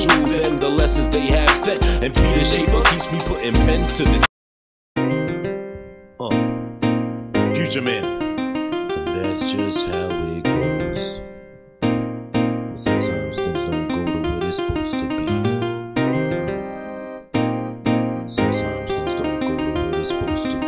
jewels and the lessons they have set. And Peter Shaper keeps me putting pens to this. Future Man. That's just how it goes. Sometimes things don't go the way they're supposed to be. Sometimes things don't go the way they're supposed to be.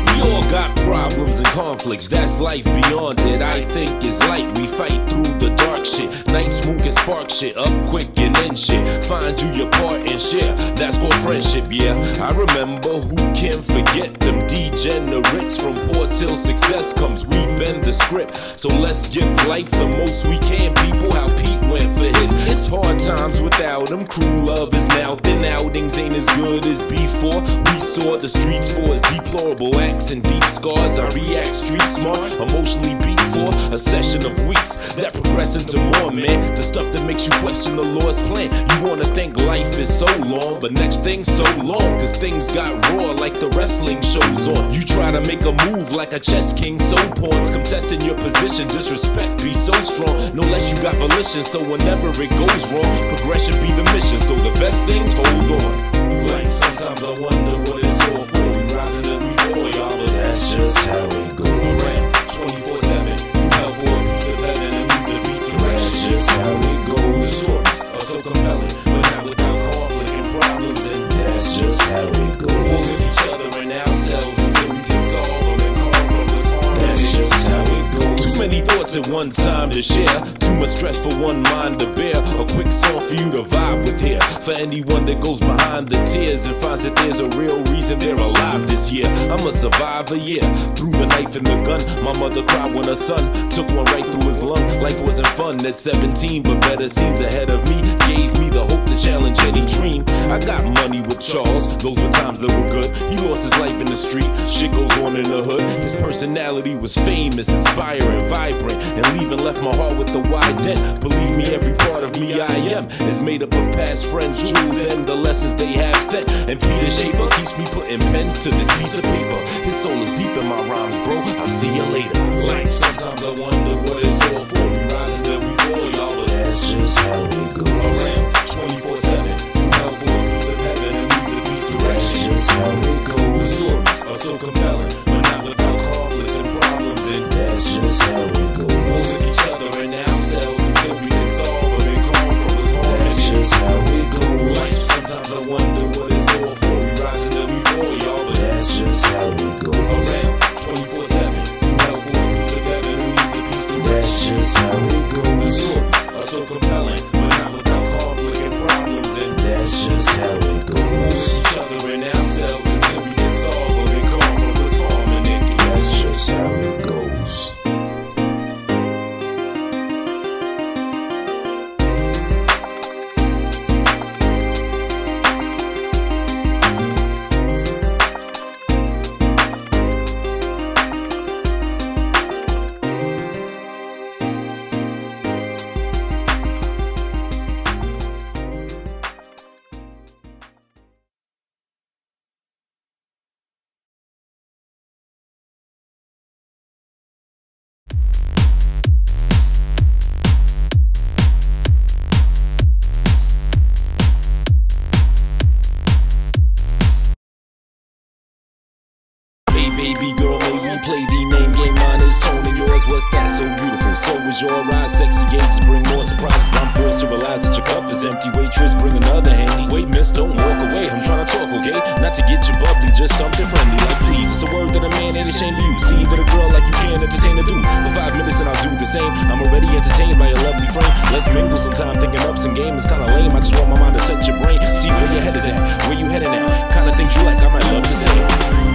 We all got problems and conflicts, that's life beyond it. I think it's light, we fight through the dark shit. Nights move and spark shit, up quick and end shit. Find you your part and share, that's called friendship, yeah. I remember, who can forget them degenerates from poor till success comes. We bend the script, so let's give life the most we can. People, how Pete went for his. It's hard times without him, crew love is now thin. Outings ain't as good as before. We saw the streets for his deplorable acts and deep scars. I react street smart, emotionally beat for a session of weeks that progress into more, man. The stuff that makes you question the Lord's plan. You wanna think life is so long, but next thing so long, cause things got raw like the wrestling shows on. You try to make a move like a chess king, so pawns contesting your position. Disrespect be so strong, no less you got volition. So whenever it goes wrong, progression be the mission. So the best things hold on. Like sometimes I wonder what it's all for. We rising and we fall, y'all, but that's just how it goes. Around 24/7, through hell for a piece of heaven and leave the beast to rest. That's just how it goes. The stories are so compelling, but not without conflict and problems, and that's just how it goes. We'll with each other and ourselves until we can solve them and come from this harmony. That's just how it goes. Too many thoughts at one time to share, too much stress for one mind to bear. A quick song for you to vibe with here, for anyone that goes behind the tears and finds that there's a real reason they're alive this year. I'm a survivor, yeah, through the knife and the gun. My mother cried when her son took one right through his lung. Life wasn't fun at 17, but better scenes ahead of me gave me the hope to challenge any dream. I got money with Charles, those were times that were good. He lost his life in the street, shit goes on in the hood. His personality was famous, inspiring, vibrant, and leaving left my heart with a wide dent. Believe me, every part of me I am is made up of past friends, jewels, and the lessons they have set. And Peter Shaper keeps me putting pens to this piece of paper. His soul is deep in my rhymes, bro, I'll see you later. Like sometimes I wonder what it's all for. We rising till we fall, y'all, but that's just how it goes. Around 24/7, through hell for a piece of heaven and leave the beast to rest. That's just how it goes. The stories are so compelling, but not without conflicts and problems, and that's just how it goes. We'll with each other and ourselves until we can solve them and come from this harmony. That's just how it goes. Like sometimes I wonder what it's all for. We rising till we fall, y'all, but that's just how it goes. Around 24/7, through hell for a piece of heaven and leave the beast to rest. That's just how it goes. The stories are so compelling, but not without conflict and problems, and that's just how it goes. We'll with each other and ourselves until we can solve them and come from this harmony. That's just how it goes. Baby girl, may we play the name game? Mine is tone and yours, what's that so beautiful? So is your eyes, sexy gazes bring more surprises. I'm forced to realize that your cup is empty. Waitress, bring another handy. Wait, miss, don't walk away, I'm trying to talk, okay? Not to get you bubbly, just something friendly. Like please, it's a word that a man ain't ashamed to use. See that a girl like you can't entertain a dude for 5 minutes and I'll do the same. I'm already entertained by your lovely frame. Let's mingle sometime, thinking up some game is kinda lame. I just want my mind to touch your brain. See where your head is at, where you heading at. Kinda things you like, I might love the same.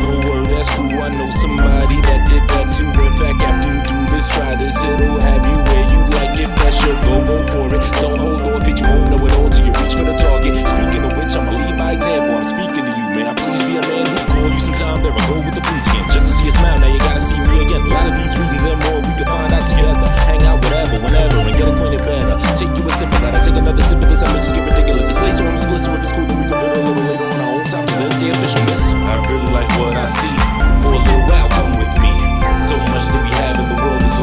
Oh word, that's cool, I know somebody that did that too. In fact, after you do this, try this, it'll have you where you like it. That's your go for it. Don't hold off it, you won't know it all till you reach for the target. Speaking of which, I'ma lead by example. I'm speaking to you, man. I please be a man who call you sometime. There I go with the please again, just to see a smile. Now you gotta see me again. A lot of these reasons and more we can find out together. Hang out whatever, whenever, and get acquainted better. Take you a sip of that, I take another sip of this. I may just get ridiculous. It's late, so I'm split. So if it's cool, then we can build a little later on our own time to live the officialness. I really like what I see. For a little while, come with me. So much that we have in the world is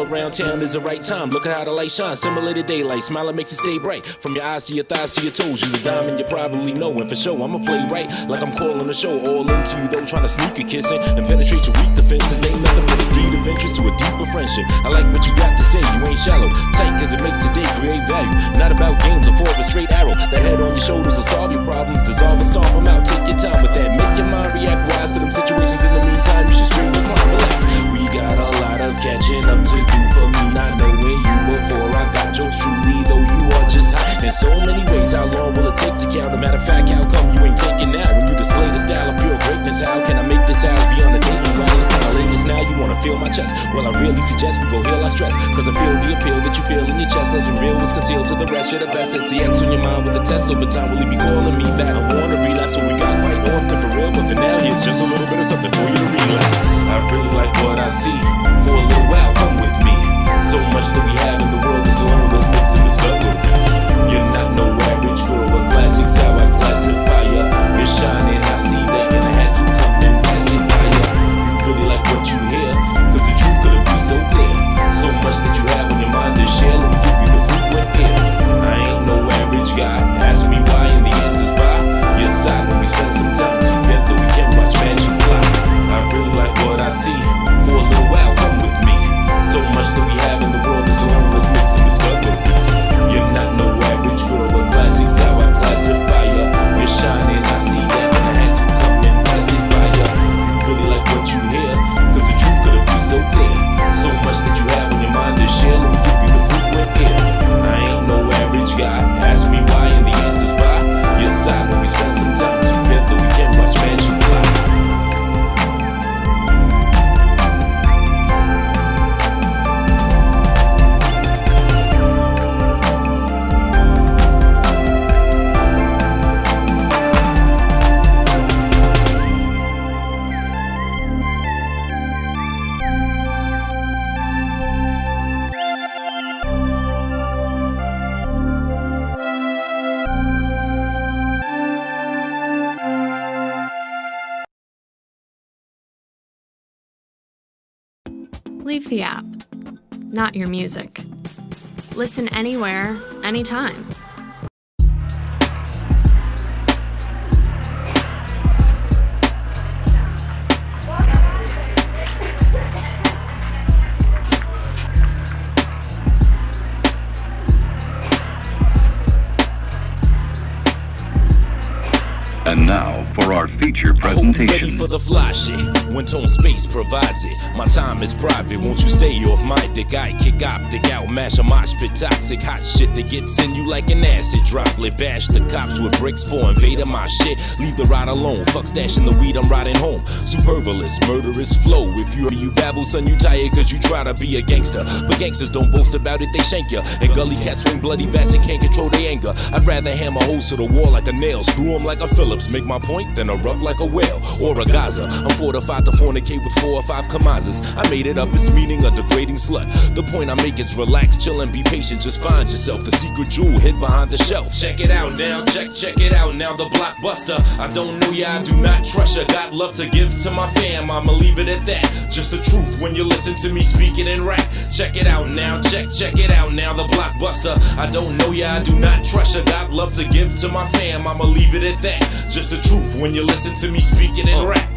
around town is the right time. Look at how the light shines, similar to daylight. Smiling makes it stay bright. From your eyes to your thighs to your toes, use a diamond you probably know. And for sure, I'ma play right like I'm calling the show. All into you though, trying to sneak a kiss in and penetrate your weak defenses. Ain't nothing but a deed of interest to a deeper friendship. I like what you got to say, you ain't shallow. Tight cause it makes today create value. Not about games or for a straight arrow. That head on your shoulders will solve your problems. Dissolve and stomp them out, take your time with that. Make your mind react wise to them situations. In the meantime, you should stream, recline, relax. We got a lot of catching up to do for me not knowing you before I got yours truly, though you are just hot in so many ways. How long will it take to count? No matter of fact, how come you ain't taking that? When you display the style of pure greatness, how can I make this house beyond the dating while it's kinda latest now? You wanna feel my chest? Well, I really suggest we go heal our stress, cause I feel the appeal that you feel in your chest. Doesn't real what's concealed to the rest. You're the best. It's the X on your mind with the test. Over time, will he be calling me back? I wanna relapse, so we got quite often for real, but for now, here's just a little bit of something for you to relax. I really like what I see. For a little while, come with me. So much that we have in the world is alone. Let's mix and discoveries. You're not no average girl, a classic's how I classify ya. You're shining, I see that, and I had to come and pass it by ya. You really like what you hear, cause the truth couldn't be so clear. So much that you have on your mind to share, let me give you the frequent ear. I ain't no average guy, ask me why and the answer's by your side. When we spend some time together, we can watch magic fly. I really like what I see. For a little while, come with me. So much that we have in the world is alone. Let's mix and discoveries. You're not no average girl, a classic's how I classify ya. You're shining, I see that, and I had to come and pass it by ya. You really like what you hear, cause the truth couldn't be so clear. So much that you have on your mind to share, let me give you the frequent ear. I ain't no average guy, ask me why and the answer's by your side. When we spend some time together, we can watch magic fly. Leave the app, not your music. Listen anywhere, anytime. And now for our feature presentation. Ready for the fly shit, when Tone Space provides it. My time is private, won't you stay off my dick? I kick optic out, mash a mosh pit, toxic hot shit that gets in you like an acid droplet. Bash the cops with bricks for invading my shit. Leave the ride alone, fuck stashing the weed, I'm riding home. Superfluous, murderous flow. If you hear you babble, son, you tired cause you try to be a gangster. But gangsters don't boast about it, they shank ya. And gully cats swing bloody bats and can't control their anger. I'd rather hammer holes to the wall like a nail, screw them like a Phillips, make my point, then erupt like a whale or a Gaza. I'm fortified to fornicate with 4 or 5 Kamazes. I made it up, it's meaning a degrading slut. The point I make is relax, chill, and be patient. Just find yourself the secret jewel hid behind the shelf. Check it out now, check it out now. The blockbuster. I don't know ya, I do not trust ya. Got love to give to my fam, I'ma leave it at that. Just the truth when you listen to me speaking in rap. Check it out now, check it out now. The blockbuster. I don't know ya, I do not trust ya. Got love to give to my fam, I'ma leave it at that. Just the truth when you listen to me speaking in rap.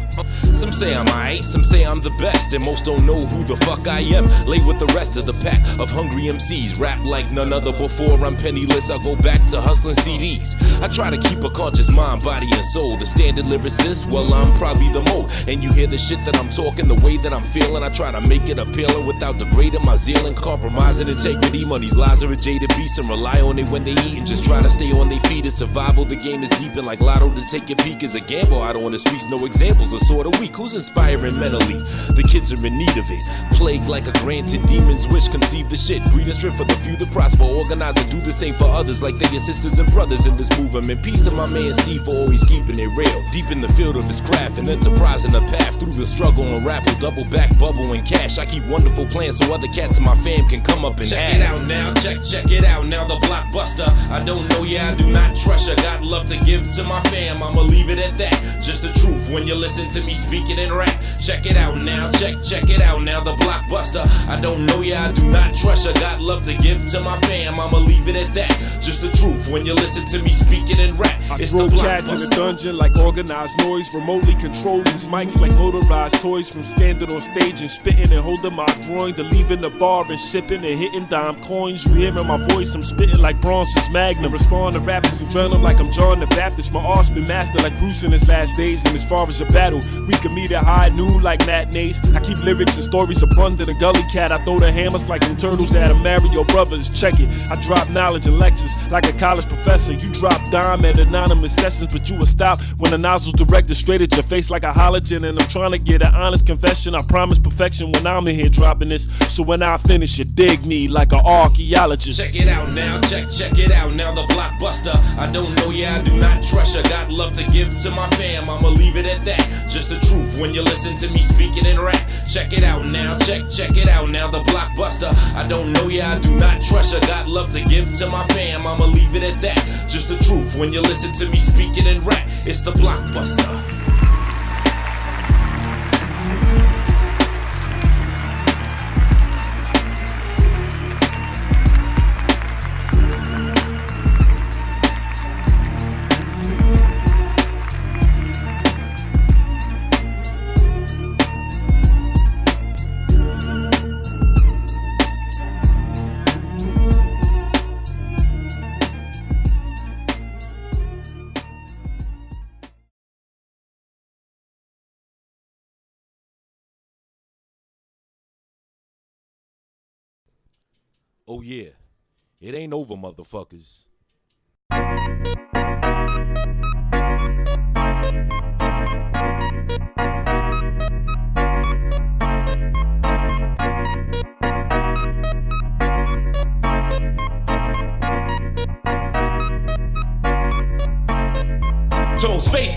Some say I'm alright, some say I'm the best, and most don't know who the fuck I am. Lay with the rest of the pack of hungry MCs. Rap like none other before I'm penniless. I go back to hustling CDs. I try to keep a conscious mind, body, and soul. The standard lyricist, well, I'm probably the mold. And you hear the shit that I'm talking, the way that I'm feeling. I try to make it appealing without degrading my zeal and compromising integrity. Money's lies are a jaded beast and rely on it when they eat and just try to stay on their feet. It's survival, the game is deep and like lotto to take your peek is a gamble. Out on the streets, no examples are sort of weak. Who's inspiring mentally? The kids are in need of it. Plagued like a granted demon's wish, conceive the shit. Breeding strength for the few to prosper. Organize and do the same for others like they are sisters and brothers in this movement. Peace to my man Steve for always keeping it real. Deep in the field of his craft and enterprise in the path through the struggle and raffle. Double back, bubble, and cash. I keep wonderful plans so other cats in my fam can come up and check it out now, check it out now. The blockbuster. I don't know ya, I do not trust ya. Got love to give to my fam, I'ma leave it at that. Just the truth when you listen to me speaking in rap. Check it out now, check it out now, the blockbuster. I don't know ya, I do not trust ya. Got love to give to my fam, I'ma leave it at that. Just the truth when you listen to me speaking in rap. It's the blockbuster. Cats in the dungeon like organized noise, remotely control these mics like motorized toys. From standing on stage and spitting and holding my groin, to leaving the bar and sipping and hitting dime coins. You hearing my voice, I'm spitting like Bronze's Magnum. Respond to rappers and drown them like I'm John the Baptist. My art's been mastered like Bruce in his last days. And as far as a battle, we can meet at high noon like matinees. I keep lyrics and stories abundant. A gully cat, I throw the hammers like them turtles at a Mario Brothers. Check it, I drop knowledge and lectures like a college professor. You drop dime at anonymous sessions, but you will stop when the nozzle's directed straight at your face like a halogen. And I'm trying to get an honest confession. I promise perfection when I'm in here dropping this. So when I finish it, dig me like an archaeologist. Check it out now, check it out now, the blockbuster. I don't know ya, I do not trust ya. Got love to give to my fam, I'ma leave it at that. Just the truth when you listen to me speaking in rap. Check it out now, check it out now, the blockbuster. I don't know ya, I do not trust ya. Got love to give to my fam, I'ma leave it at that. Just the truth when you listen to me speaking in rap. It's the blockbuster. Oh yeah, it ain't over, motherfuckers. So space,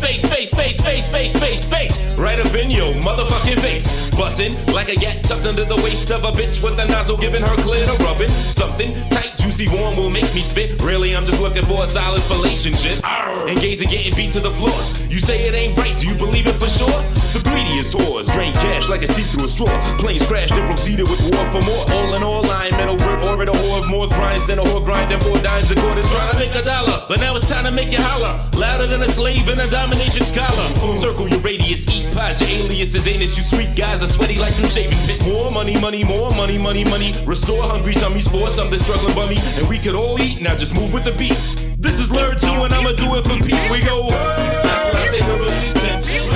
right up in your motherfucking face. Bussin' like a gat tucked under the waist of a bitch with a nozzle giving her clear to rubbing. Something tight, juicy, warm will make me spit. Really, I'm just looking for a solid fellation shit. Engaged in getting beat to the floor. You say it ain't right, do you believe it for sure? The greediest whores drain cash like a see-through straw. Planes crashed and proceeded with war for more. All in all, line, mental grip, orbit, a whore of more grinds than a whore grinding 4 dimes a quarter. Trying to make a dollar, but now it's time to make you holler. Louder than a slave in a domination scholar. Circle your radius, eat pies, your alias is anus. You sweet guys are sweaty like some shaving pits. More money, more money. Restore hungry tummies for something struggling bummy. And we could all eat, now just move with the beat. This is Lurd 2 and I'ma do it for Pete. We go. That's what I say, no really intention.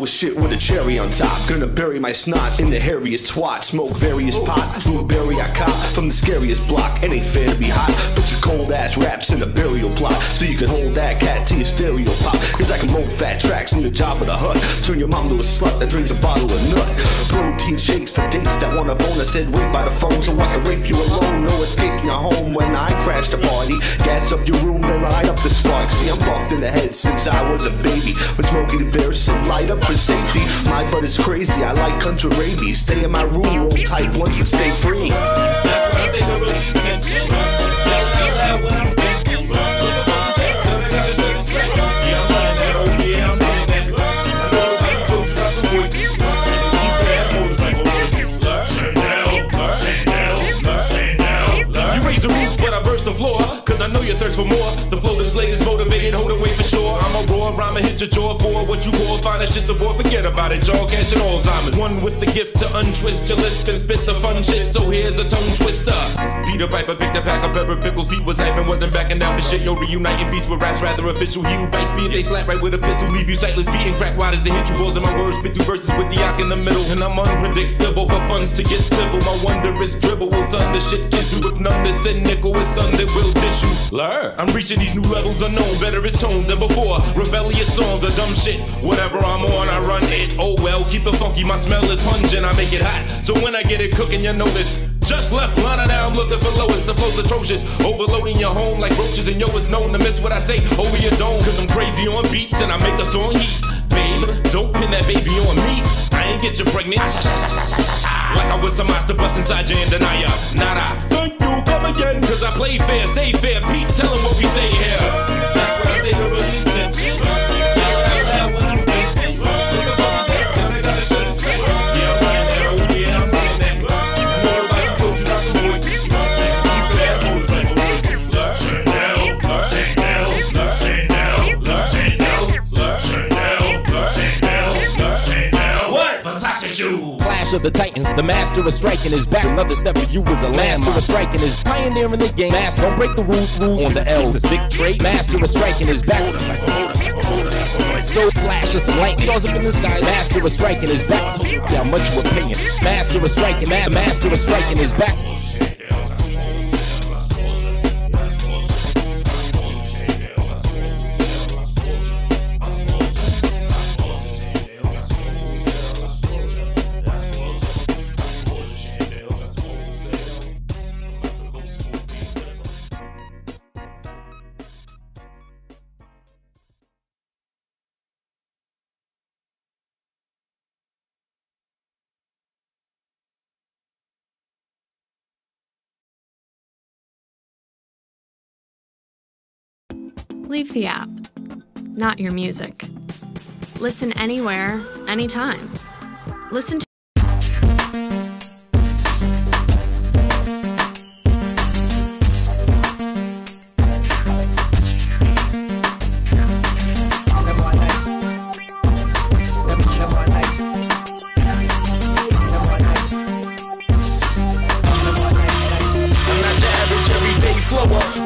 Shit with a cherry on top. Gonna bury my snot in the hairiest twat. Smoke various pot, blueberry I cop from the scariest block. It ain't fair to be hot. Put your cold ass raps in a burial plot, so you can hold that cat to your stereo pop. Cause I can mold fat tracks in the job of the hut. Turn your mom to a slut that drinks a bottle of nut. Protein shakes for dates that want a bone. I said wait by the phone so I can rape you alone. No escaping your home when I crash the party. Gas up your room, then light up the spark. See, I'm fucked in the head since I was a baby. When Smokey the Bear said light up for safety. My butt is crazy, I like country rabies. Stay in my room, roll tight once but stay free. That's what I say, no really intention. You raise the roof, but I burst the floor. Cause I know you thirst for more. The flow displayed is motivated, hold away for sure. I'm a raw rhyme and hit your jaw for what you call fine as shit's a boy. Forget about it, y'all catching Alzheimer's. One with the gift to untwist your list and spit the fun shit. So here's a tongue twister. Peter Piper picked a pack of pepper pickles. Pete was hyping, wasn't backing down for shit. Yo, reuniting beats with raps rather official. He who bites me if they slap right with a pistol. Leave you sightless, beating crack wide as it hit you. Balls in my words, spit through verses with the yak in the middle. And I'm unpredictable for funds to get civil. My wonder is dribble, son. The shit gives you with numbness and nickel is son that will dish you. Learn. I'm reaching these new levels unknown. Better it's toned than before. Rebellious songs are dumb shit. Whatever I'm on, I run it. Oh well, keep it funky. My smell is pungent. I make it hot. So when I get it cooking, you know this. Just left Lana, now I'm looking for lowest. The flow's atrocious. Overloading your home like roaches. And yo, it's known to miss what I say over your dome. Cause I'm crazy on beats and I make a song heat. Babe, don't pin that baby on me. I ain't get you pregnant. Like I was a monster bust inside you and deny ya. Nada. Thank you, come again. Cause I play fair, stay fair. Pete, tell him what we say here. That's what I say to believe in. Clash of the Titans, the master of striking is back. Another step for you is a master of striking is pioneering the game. Master, don't break the rules on the L's. A sick trait. Master of striking is back. So flash of some lightning goes up in the sky. Master of striking is back. Told you how much you were paying. Master of striking, master of striking is back. Leave the app, not your music. Listen anywhere, anytime. Listen to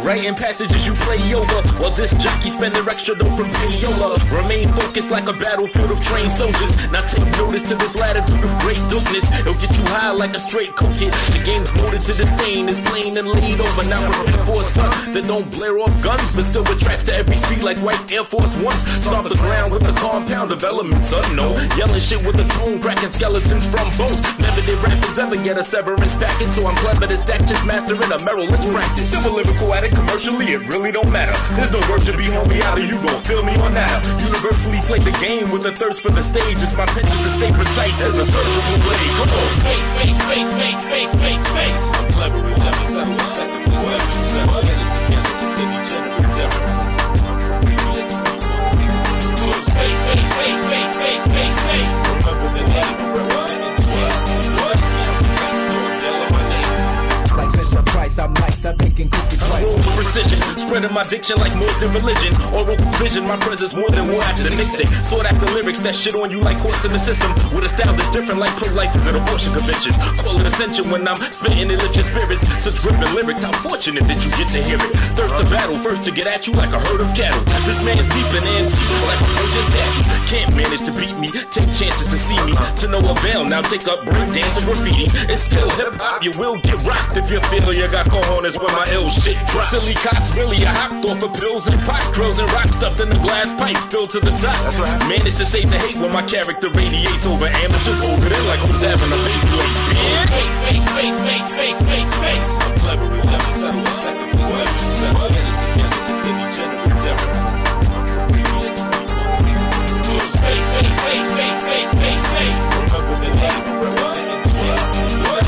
Writing passages you play over, while disc jockeys spend their extra dough from payola. Remain focused like a battlefield of trained soldiers. Now take notice to this latitude of great dopeness. It'll get you high like a straight coke hit. The game's molded to disdain, is plain and laid over. Now prepare for a sun that don't blare off guns, but still attracts to every street like white Air Force Ones. Stomp the ground with a compound of elements unknown. Yelling shit with a tone, cracking skeletons from bones. Never did rappers ever get a severance package, so I'm clever to stack, just mastering a Merrill Lynch practice. Still a lyrical addict. Commercially, it really don't matter. There's no work to be homie out of you gon' feel me on that. Universally play the game with a thirst for the stage. It's my penchant to stay precise as a surgical blade. Come on. Space, space, space, space, space, space, space. I'm clever as ever, settle a second for whoever you never get it together. It's the degenerate ever. Space, space, space, space, space, space, space. Remember the name, representing the world. Like Vincent Price, I'm nice, I'm making cookies right. Precision, spreading my diction like more than religion. Oral vision, my presence more than war after the Nixon. Sought after lyrics that shit on you like courts in the system. With a style that's different like pro-lifers at abortion conventions. Call it ascension when I'm spitting it, lift your spirits. Such gripping lyrics, how fortunate that you get to hear it. Thirst to battle, first to get at you like a herd of cattle. This man's deep and antique like a virgin statue. Can't manage to beat me, take chances to see me. To no avail, now take up break dance and graffiti. It's still hip-hop, you will get rocked if you feel you got cojones when my ill shit drops. Silly cock, really, I hopped off of pills and pot curls and rock stuffed in the glass pipe filled to the top. Managed to save the hate when my character radiates over amateurs. Hold it in like who's having a big boy. Space, space, space, space, space, space, space. I'm clever as ever, settle a second for whoever you never get it together. It's the degenerate ever. Space, space, space, space, space, space, space. Remember the name, representing the world.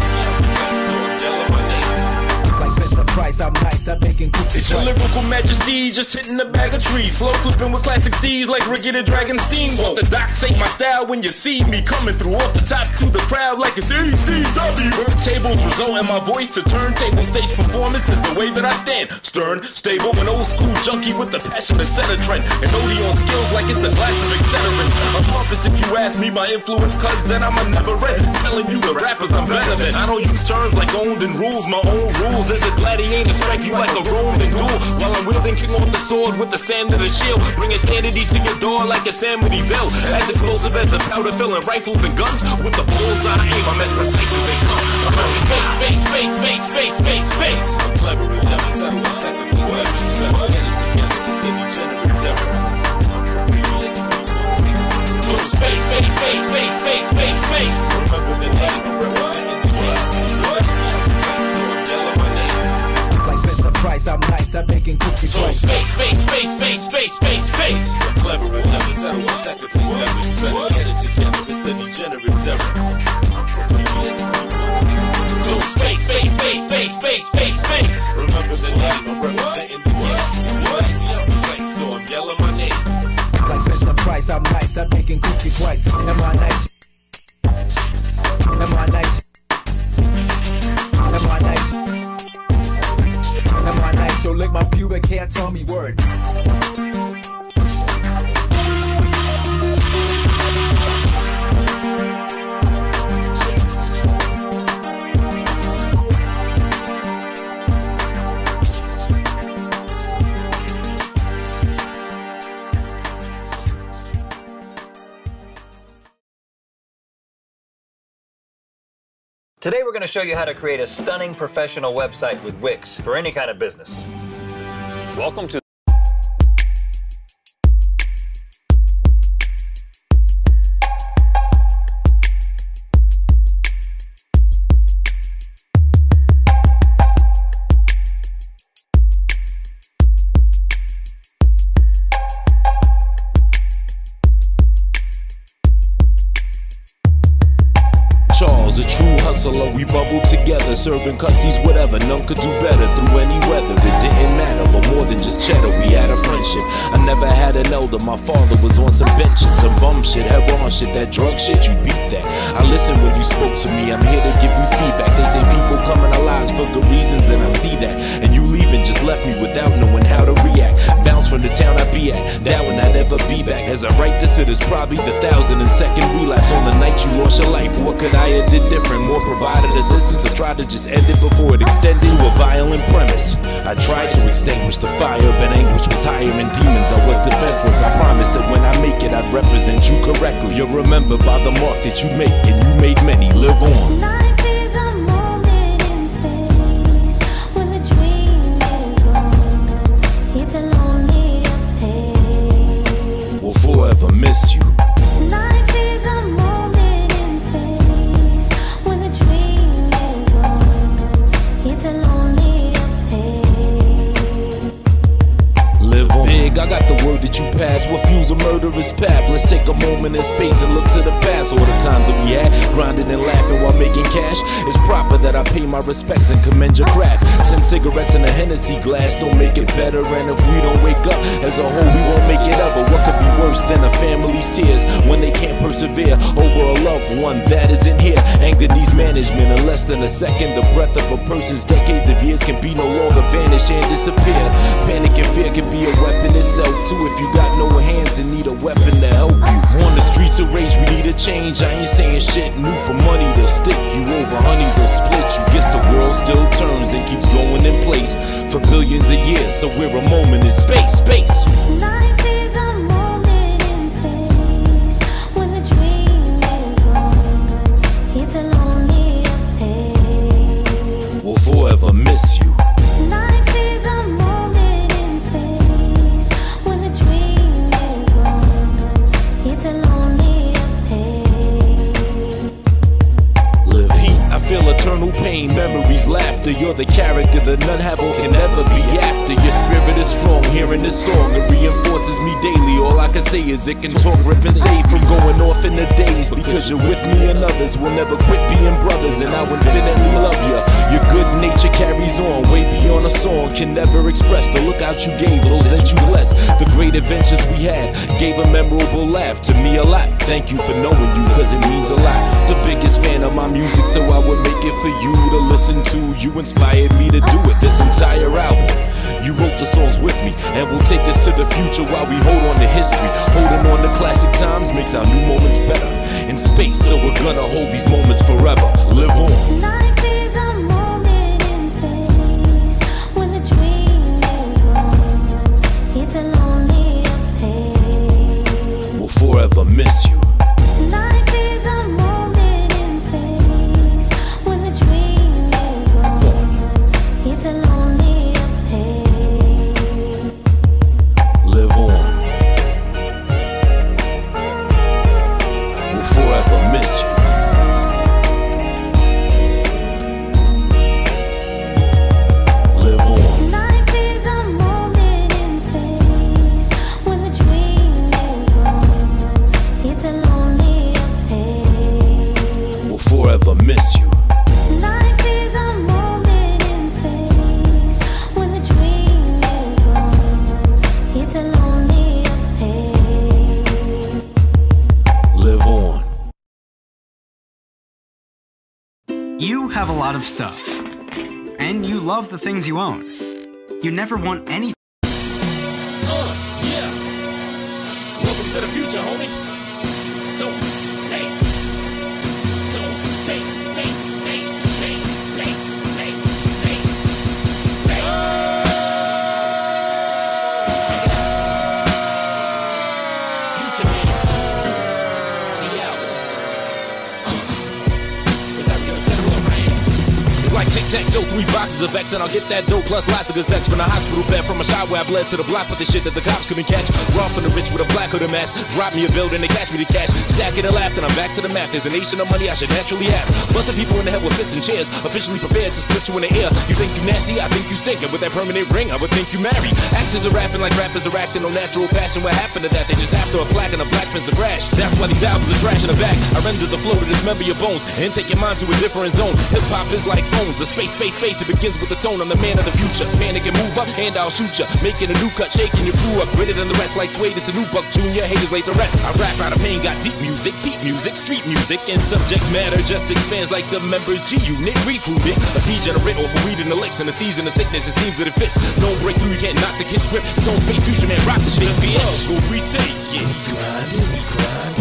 Price, I'm nice, I'm making cookies. It's your lyrical majesty, just hitting a bag of trees. Slow flipping with classic steeds like Ricky the Dragon Steamboat. The docs ain't my style when you see me coming through off the top to the crowd like it's ECW. Turntables result in my voice to turntable. Stage performance is the way that I stand. Stern, stable, an old school junkie with the passion to set a trend. And OD on skills like it's a glass of accelerants. I'm pompous if you ask me my influence, cause then I'm a never end. Telling you the rappers I'm better than. I don't use terms like owned and rules, my own rules. As a gladiator, strike you like a Roman duel. While I'm wielding king on the sword with the sand of the shield. Bringing sanity to your door like a Amityville. As explosive as the powder filling rifles and guns. With the bullseye aim, I'm as precise as they come. Space, space, space, space, space, space, space. I'm clever as ever, settle a second for whoever you never get it together. It's the degenerate ever. Space, space, space, space, space, space, space. Remember the name, representing the world. Like Vincent Price, I'm nice, I'm making cookies right. Space, space. space, space, space, space, space, space. The cleverest never settle on second place. Never you better get it together. It's the degenerate era. So space, space, space, space, space, space, space. Remember the name, I'm representing the game. You're easy up the sight, so I'm yelling my name. Like Prince of Price, I'm nice, I'm making cookie twice. Am I nice? Am I nice? Am I nice? Am I nice? Yo, lick my pubic hair, tell me word. Today we're going to show you how to create a stunning professional website with Wix for any kind of business. Welcome to Charles, a true hustler, we bubble together, serving custies, whatever, none could do better through any weather. It didn't matter, but more than just cheddar, we had a friendship. I never had an elder, my father was on some benches, some bum shit, heroin shit, that drug shit, you beat that. I listened when you spoke to me, I'm here to give you feedback. They say people come in our lives for good reasons, and I see that. And you leaving just left me without knowing how to react. Bounce from the town I be at, that will not ever be back. As I write this, it is probably the 1,002nd relapse on the night you lost your life. What could I have did different? More provided assistance, or tried to just end it before it extended to a violent premise. I tried to extinguish the fire, but anguish was higher than demons. I was defenseless. I promised that when I make it, I'd represent you correctly. You're remembered by the mark that you make, and you made many. Live on. Life is a moment in space when the dream is gone. It's a lonely place. Will forever miss you. Life is a moment in space when the dream is gone. It's a lonely place. Live on. Big, I got the word that you passed. What fuels a murderous path? Let's take a moment in space and look to the past. All the times that we had, grinding and laughing while making cash. It's proper that I pay my respects and commend your craft. 10 cigarettes in a Hennessy glass don't make it better. And if we don't wake up as a whole, we won't make it ever. What could be worse than a family's tears when they can't persevere over a loved one that isn't here? Anger needs management. In less than a second, the breath of a person's decades of years can be no longer vanish and disappear. Panic and fear can be a weapon itself too. If you got no hands and need a weapon to help you. On the streets of rage, we need a change. I ain't saying shit new. For money, they'll stick you over. Honeys will split you. Guess the world still turns and keeps going in place for billions of years. So we're a moment in space, space. Life is a moment in space when the dream is gone. It's a lonely place. Will forever miss you. Life is a moment in space when the dream is gone. It's a lonely place. Live heat, I feel eternal pain, memories, laughter. You're the character that none have or can ever be after. Your spirit is strong, hearing this song, it reinforces me daily. All I can say is it can talk, rip and save from going off in the days. Because you're with me and others, we'll never quit being brothers. And I'll infinitely love you. Your good nature carries on, way beyond a song can never express the look out you gave, those that you blessed. The great adventures we had gave a memorable laugh to me a lot. Thank you for knowing you, cause it means a lot. The biggest fan of my music, so I would make it for you to listen to. You inspired me to do it, this entire album. You wrote the songs with me, and we'll take this to the future while we hold on to history. Holding on to classic times makes our new moments better. In space, so we're gonna hold these moments forever. Live on. Life is a moment in space when the dream is gone. It's a lonely place. We'll forever miss you. Life is a moment in space when the dream is gone. It's a lonely place. Live on. We'll forever miss you. Live on. Life is a moment in space You have a lot of stuff, and you love the things you own. You never want anything. Yeah. Welcome to the future, homie. To space. To space, space, space, space, space, space, space, space. Check it out. Future man. The album. Is that gonna set it up, man? It's like tic-tac-toe, 3 boxes of X, and I'll get that dough plus lots of gazettes from the hospital bed. From a shot where I bled to the block with the shit that the cops couldn't catch. Raw from the rich with a black hood mask. Drop me a bill, then they cash me the cash. Stack it and laugh, then I'm back to the math. There's a nation of money I should naturally have. Busting people in the head with fists and chairs. Officially prepared to split you in the air. You think you nasty, I think you stink. And with that permanent ring, I would think you married. Actors are rapping like rappers are acting. No natural passion. What happened to that? They just after a plaque and a black fence of rash. That's why these albums are trash in the back. I render the flow to dismember your bones and take your mind to a different zone. Hip-hop is like phones. A space, space, space. It begins with the tone. I'm the man of the future. Panic and move up, and I'll shoot ya. Making a new cut, shaking your crew up. Greater than the rest, like Suede, it's the new Buck Jr. Haters late the rest. I rap out of pain, got deep music, beat music, street music, and subject matter just expands like the members G-Unit recruited. A degenerate off of weed and the licks. In the season of sickness, it seems that it fits. No breakthrough, you can't knock the kid's grip. It's on space future, man, rock the shit. But we take it. We grind it.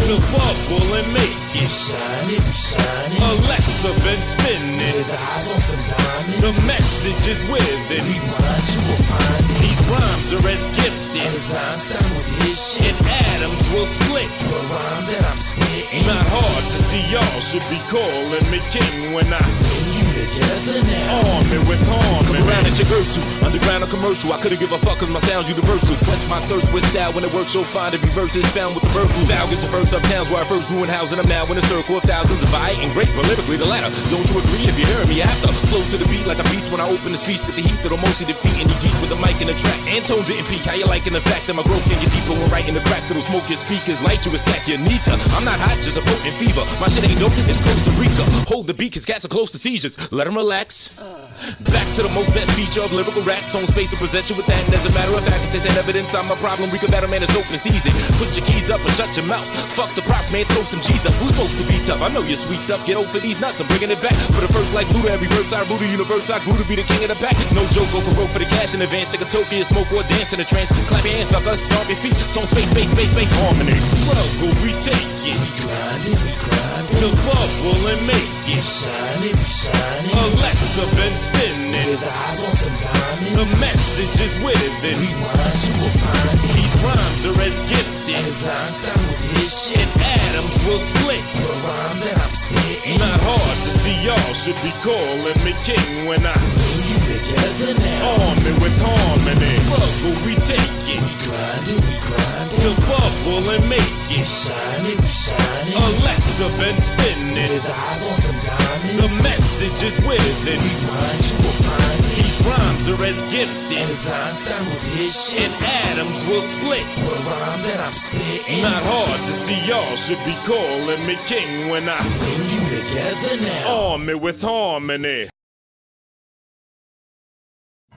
To bubble and make it. Shine it, shine it. Alexa been spinning. With eyes on some diamonds. The message is with it. Rewind, you will find it. These rhymes are as gifted as Einstein with his shit. And atoms will split. The rhyme that I'm spitting. Not hard to see, y'all should be calling me king when I bring you together now. Army with harmony. Come around at your verse underground or commercial. I couldn't give a fuck cause my sound's universal. Quench my thirst with style when it works so fine. Every verse is found with the verse. Valgans and first uptowns where I first grew in housing. I'm now in a circle of thousands of I ain't great, but lyrically the latter. Don't you agree? If you hear me, I have to flow to the beat like a beast when I open the streets with the heat that'll mostly defeat any geek with a mic and a track. And tone didn't peak. How you liking the fact that my growth can get deeper when writing the crack that'll smoke your speakers, light you and stack your need to. I'm not hot, just a potent fever. My shit ain't dope, it's Costa Rica. Hold the beat cause cats are close to seizures. Let them relax. Back to the most best feature of lyrical rap. Tone space will present you with that. And as a matter of fact, if there's any evidence I'm a problem, we could battle, man, it's open season. Put your keys up and shut your mouth. Fuck the props, man, throw some G's up. Who's supposed to be tough? I know your sweet stuff. Get over these nuts, I'm bringing it back. For the first like Luda, every verse I rule the universe. I grew to be the king of the pack. No joke, go for broke for the cash in advance. Take a token, smoke or dance in a trance. Clap your hands, sucker, stomp your feet. Tone space, space, space, space, harmony. Struggle, we take it. We grind it, we grind it. To bubble and make it. Shine it, we shine it. Alexa been spinning. With eyes on some diamonds. The message is with it. Rewind, you will find it. These rhymes are as gifted as Einstein with his shit. And atoms will split. The rhyme that I'm spitting. Not hard to see, y'all should be calling me king when I bring you together now. Army with harmony. Bubble, we take it. We grind it, we grind it. To bubble and make it. Shine it, we shine it. Alexa been spinning. With eyes on some diamonds. The message is with it. Rewind, you will find it. These rhymes are as gifted as Einstein with his shit. And atoms will split. The rhyme that I'm spitting. Not hard to see, y'all should be calling me king when I bring you together now. Army with harmony.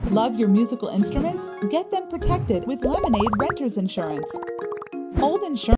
Love your musical instruments? Get them protected with Lemonade Renter's Insurance. Old insurance.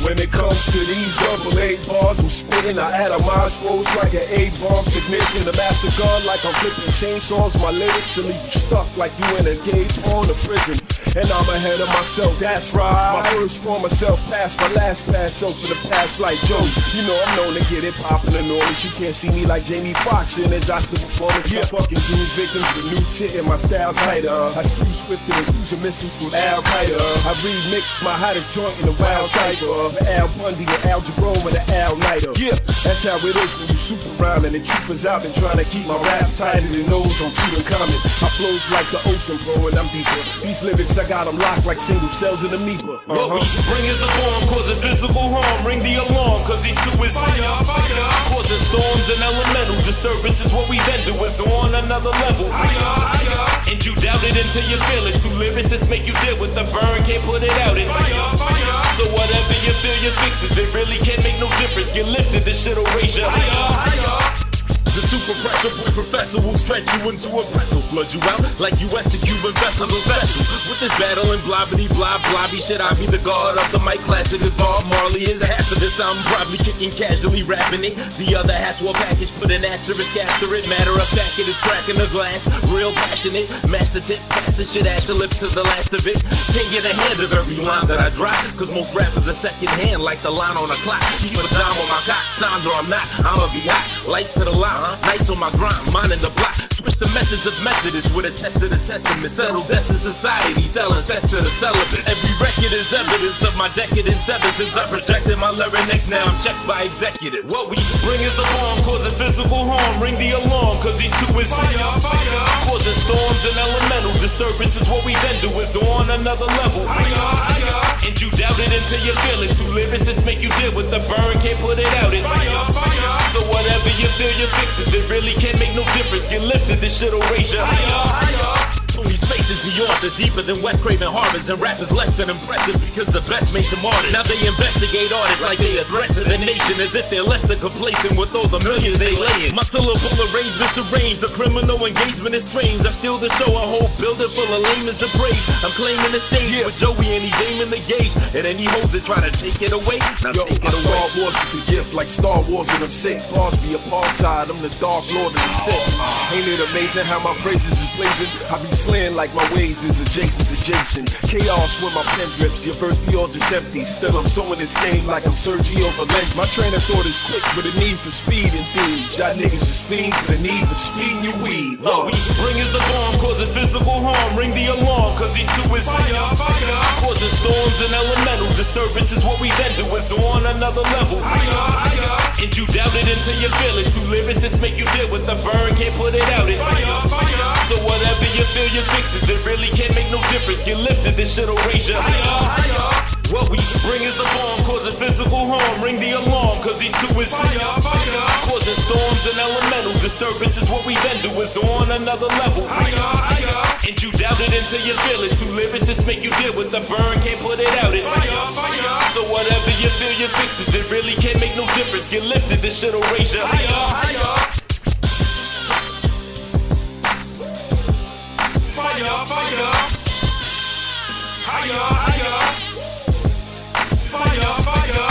When it comes to these double A bars, I'm spitting, I atomize flows like an A-bomb technician, a master gun like I'm flipping chainsaws. My lyrics will leave you stuck like you in a gay porn or prison. And I'm ahead of myself, that's right. My first form of self passed my last pass, so for the past like Joe. You know I'm known to get it poppin' and noise. You can't see me like Jamie Foxx in his Oscar performance. I fucking do victims with new shit and my style's tighter. I spew swifter than cruising missiles from Al-Qaeda. I remix my hottest joint in the wild cypher. The Al Bundy, the Al Jerome, and the Al Nighter. Yeah, that's how it is when you super rhyme. And the truth is I've been trying to keep my raps tighter than those on Tutankhamun. I flows like the ocean, bro, and I'm deeper. These lyrics, I got them locked like single cells in a amoeba. What we bring is the bomb, causing physical harm. Ring the alarm, cause these two is fire. Causing storms and elemental disturbances. What we then do is on another level. And you doubt it until you feel it. Two lyricists make you deal with the burn, can't put it out. It's fire, fire. So whatever you feel, you fix it. It really can't make no difference. Get lifted, this shit'll raise you higher. The super pressure boy professor will stretch you into a pretzel, flood you out like US to Cuban vessels vessel. With this battle and blobbity blah blobby shit, I be the god of the mic. Classic as Bob Marley is half of this. I'm probably kicking casually rapping it. The other half's war package, put an asterisk after it. Matter of fact, it is cracking the glass, real passionate. Master tip, pass the shit, ash the lips to the last of it. Can't get ahead of every line that I drop, cause most rappers are second hand like the line on a clock. Keep a dime on my cock, Sandra I'm not, I'ma be hot. Lights to the line. Nights on my grind, minding the block. Switch the methods of Methodists with a test of the testament. Settle deaths in society, selling sex to the celibate. Every record is evidence of my decadence ever since I projected my lyrics. Now I'm checked by executives. What we bring is the bomb, causing physical harm. Ring the alarm, cause these two is fire, fire. Causing storms and elemental disturbances. What we then do is on another level. Higher, higher. And you doubt it until you feel it. Two lyricists make you deal with the burn, can't put it out. It's fire, fire. So whatever you feel, you fix it. It really can't make no difference. Get lifted, this shit'll raise you higher, higher. Tony space is beyond the deeper than West Craven Harbors, and rap is less than impressive because the best made some artists. Now they investigate artists like they a threat to the nation, as if they're less than complacent with all the millions they laying. My syllable arrangement's deranged, the criminal engagement is strange. I steal the show, a whole building full of layman's to praise. I'm claiming the stage with Joey and he's aiming the gauge, and any hoes that try to take it away, now take it away. Star Wars with the gift like Star Wars and I'm sick. Bars be apartheid, I'm the Dark Lord of the Sith. Ain't it amazing how my phrases is blazing? I be slaying like my ways is adjacent to Jason. Chaos when my pen drips, your verse be all just empty. Still I'm sowing this game like I'm Sergio Valencia. My train of thought is quick with a need for speed and thieves. Y'all niggas is fiends with a need for speed in your weed. What we bring is the bomb, causing physical harm. Ring the alarm, cause these two is fire, fire. Causing storms and elemental disturbances. What we then do is on another level. Higher, higher. And you doubt it until you feel it. Two lyricists make you deal with the burn, can't put it out. It's fire, fire. So whatever you feel, you fix it. It really can't make no difference. Get lifted, this shit'll raise you higher, higher. What we bring is the bomb, causing physical harm. Ring the alarm, cause these two is fire, fire. Causing storms and elemental disturbances. What we then do is on another level. Higher, higher. And you doubt it until you feel it. Two lyricists make you deal with the burn, can't put it out. It's fire, fire. So whatever you feel, you fix it. It really can't make no difference. Get lifted, this shit'll raise you higher, higher. Fire, fire. Higher, higher. Fire, fire.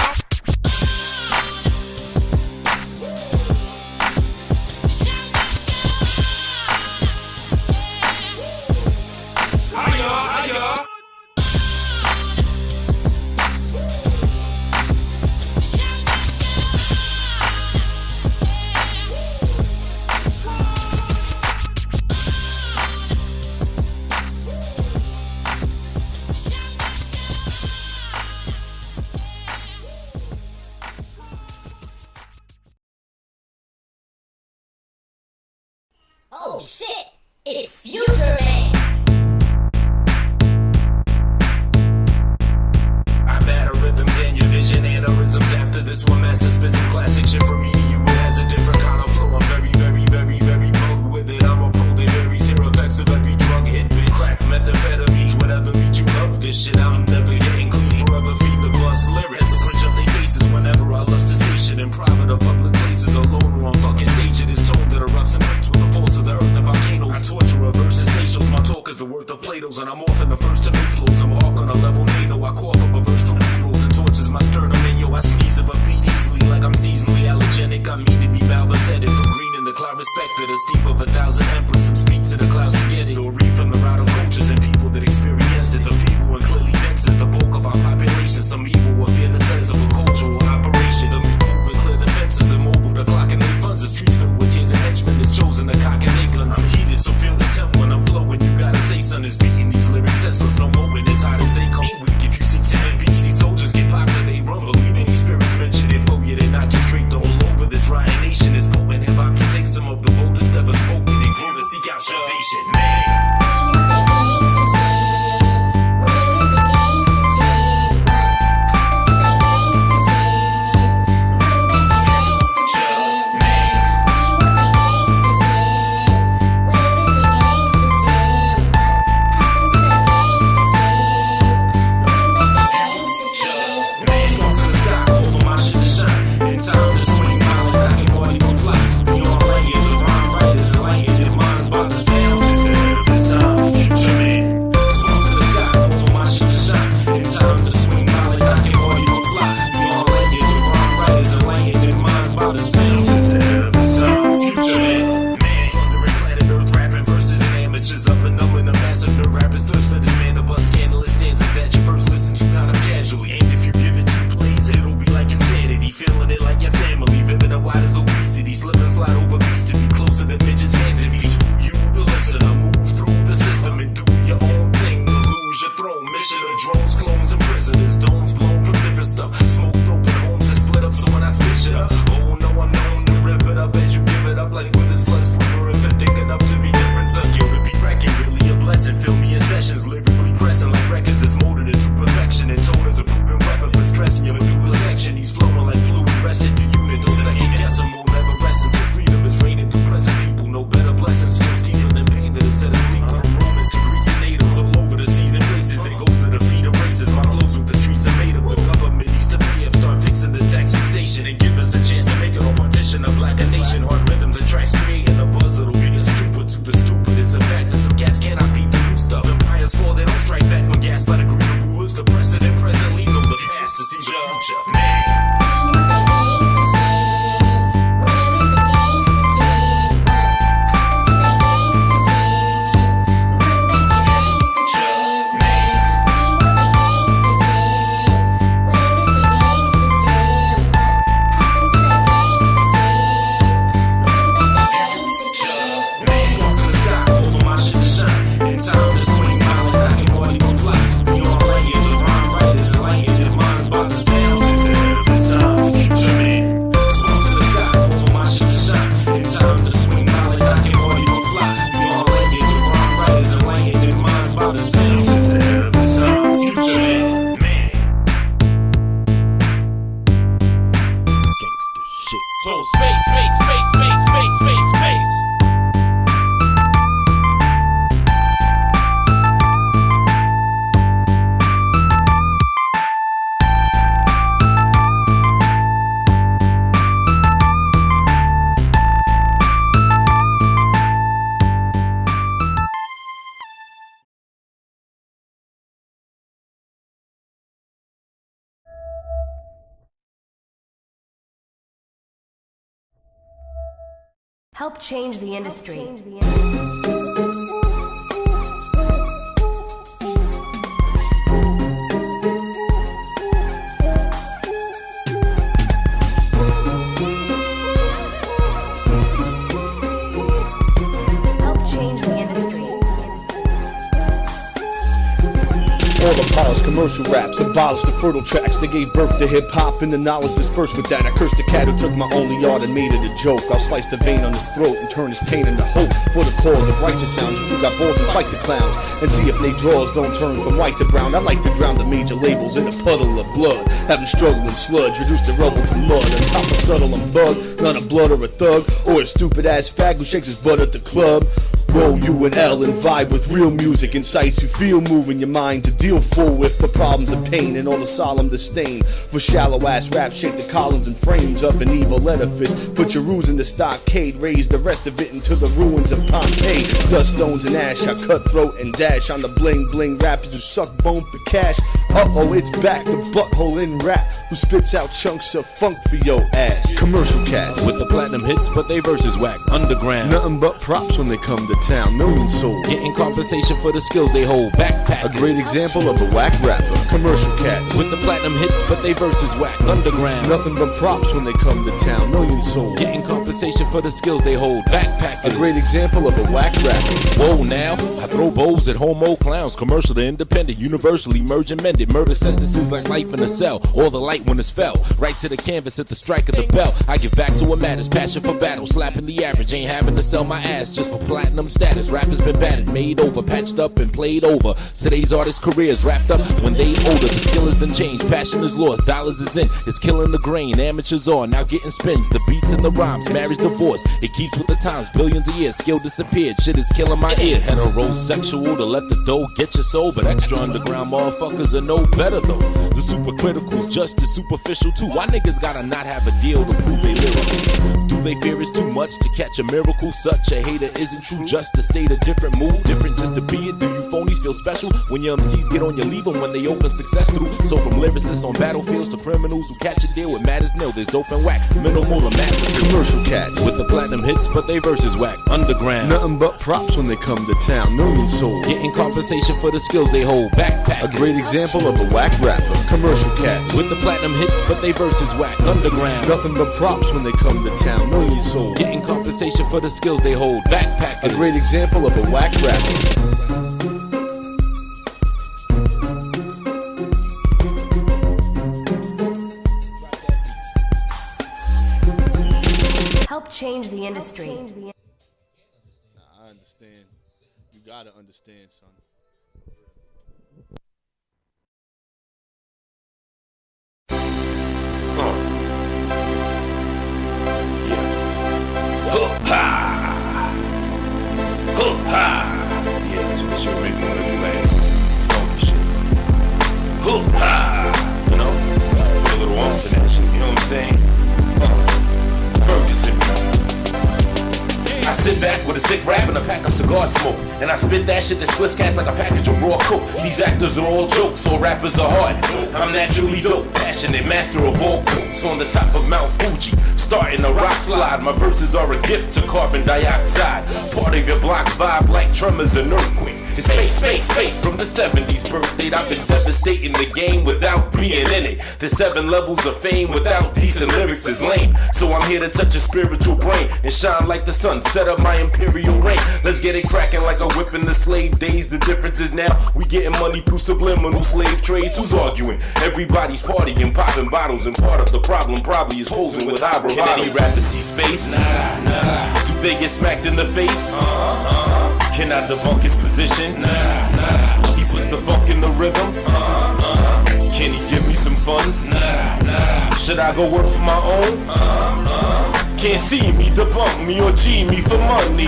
Higher, higher. Oh shit! It's Future Man! I batter rhythms and your vision aneurysms. After this one, master spit some classic shit from me to you. It has a different kind of flow. I'm very, very, very, very bold with it. I'm a pro, they vary. Zero effects of every drug hit, bit crack, methamphetamines, whatever beat you love. This shit I'm never getting clean. Forever feed the bus lyrics. Switch up their faces whenever I lust sensation in private or public places. Alone or on fucking stage, it is told that erupts and breaks with the force of the earth and volcanoes. I torture versus facials. My talk is the worth of Plato's, and I'm often the first to make flows. I'm hawk on a level NATO. I cough up a verse to rules and torches my sternum. And yo, I sneeze if I beat easily like I'm seasonally allergenic. I mean to be malbaceted from green in the cloud respected. A steep of 1,000 emperors. Some speak to the clouds to get it, or read from the route of cultures and people that experienced it. The feeble and clearly dense is the bulk of our population. Some evil or fearless sense of a cultural operation. The move and clear the fences, immobile the clock and they funds. The streets filled with tears and henchmen. It's chosen to cock and they guns. I'm heated, so feel the temp when I'm flowing. You gotta say son is beating these lyrics senseless. No moment as hot as they come. Ain't weak if you 6 MBs. These soldiers get popped till they rumble. Even these spirits mention it. Oh yeah, they knock you straight all over. This riot nation is potent. Hip hop to take some of the boldest ever spoken. They grew to seek out salvation, man. Help change the industry. All abolished commercial raps, abolished the fertile tracks that gave birth to hip-hop and the knowledge dispersed with that. I cursed the cat who took my only art and made it a joke. I'll slice the vein on his throat and turn his pain into hope for the cause of righteous sounds. Who got balls and fight the clowns and see if they draws don't turn from white to brown. I like to drown the major labels in a puddle of blood, have them struggling sludge, reduce the rubble to mud. On top of subtle and bug, not a blood or a thug or a stupid-ass fag who shakes his butt at the club. Roll you an L and vibe with real music, incites you feel, moving your mind to deal full with the problems of pain and all the solemn disdain for shallow ass rap. Shake the columns and frames of an evil edifice. Put your ruse in the stockade, raise the rest of it into the ruins of Pompeii. Dust, stones, and ash, I cutthroat and dash on the bling bling rappers who suck bone for cash. Uh-oh, it's back, the butthole in rap who spits out chunks of funk for your ass. Commercial cats with the platinum hits, but they verses whack. Underground, nothing but props when they come to town. Millions sold, getting compensation for the skills they hold. Backpack, a great example of a whack rapper. Commercial cats with the platinum hits, but they verses whack. Underground, nothing but props when they come to town. Millions sold, getting compensation for the skills they hold. Backpack, a great example of a whack rapper. Whoa, now I throw bows at homo clowns. Commercial to independent, universally merge and mended. Murder sentences like life in a cell. All the light when it's fell, right to the canvas at the strike of the bell. I give back to what matters, passion for battle, slapping the average. Ain't having to sell my ass just for platinum status. Rap has been battered, made over, patched up and played over. Today's artists' careers wrapped up when they older. The skill has been changed, passion is lost, dollars is in. It's killing the grain, amateurs on, now getting spins. The beats and the rhymes, marriage, divorce. It keeps with the times, billions a year, skill disappeared. Shit is killing my ears. Heterosexual to let the dough get your soul, but extra underground motherfuckers are no better though. The super critical's just as superficial too. Why niggas gotta not have a deal to prove they lyrical? Do they fear it's too much to catch a miracle? Such a hater isn't true, just to state a different mood. Different just to be it. Do you phonies feel special when your MCs get on your leave them when they open success through? So from lyricists on battlefields to criminals who catch a deal with matters nil, there's dope and whack, minimal or massive. Commercial cats with the platinum hits, but they verses whack. Underground, nothing but props when they come to town. Millions sold, getting compensation for the skills they hold. Backpack, a great example of a whack rapper. Commercial cats with the platinum hits, but they verses whack. Underground, nothing but props when they come to town. Millions sold, getting compensation for the skills they hold. Backpack, a great example of a whack rapper. Help change the industry. Nah, I understand. You gotta understand, son. Yeah, so it's your rhythm like funky shit. You know, put a little on to that shit, you know what I'm saying? Ferguson. I sit back with a sick rap and a pack of cigar smoke, and I spit that shit that splits cats like a package of raw coke. These actors are all jokes, all rappers are hard. I'm naturally dope, passionate, master of all quotes on the top of Mount Fuji, starting a rock slide. My verses are a gift to carbon dioxide. Part of your block's vibe like tremors and earthquakes. It's space from the 70s birth date. I've been devastating the game without being in it. The 7 levels of fame without decent lyrics is lame. So I'm here to touch your spiritual brain and shine like the sun. Set up my imperial reign. Let's get it cracking like a whip in the slave days. The difference is now we getting money through subliminal slave trades. Who's arguing? Everybody's partying, popping bottles, and part of the problem probably is posing with eyebrow. Can any rapper see space? Nah. Do they get smacked in the face? Can I debunk his position? Nah. He puts the funk in the rhythm. Can he give me some funds? Should I go work for my own? Can't see me, debunk me, or G me for money.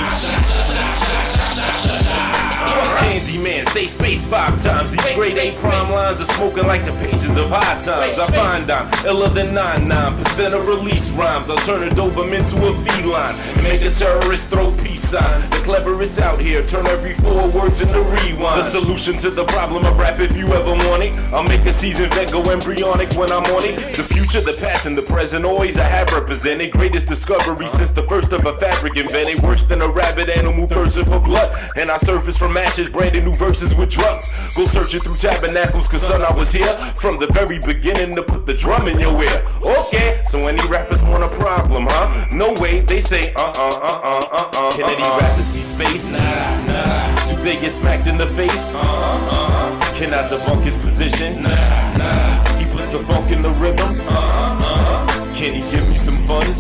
Candyman, say space 5 times. These grade A prime lines are smoking like the pages of High Times. I find I'm iller than 99% of release rhymes. I'll turn a Doberman to a feline and make a terrorist throw peace signs. The cleverest out here turn every 4 words into rewind. The solution to the problem of rap, if you ever want it. I'll make a seasoned vet go embryonic when I'm on it. The future, the past, and the present always I have represented. Greatest discovery since the first of a fabric invented. Worse than a rabid animal thirsting for blood. And I surface from ashes, branded new verses with drugs. Go searching through tabernacles, cause son, I was here from the very beginning to put the drum in your ear. Okay, so any rappers want a problem, huh? No way, they say Can any rapper see space? Nah. Do they get smacked in the face? Can I debunk his position? Nah. He puts the funk in the rhythm. Can he give me some funds?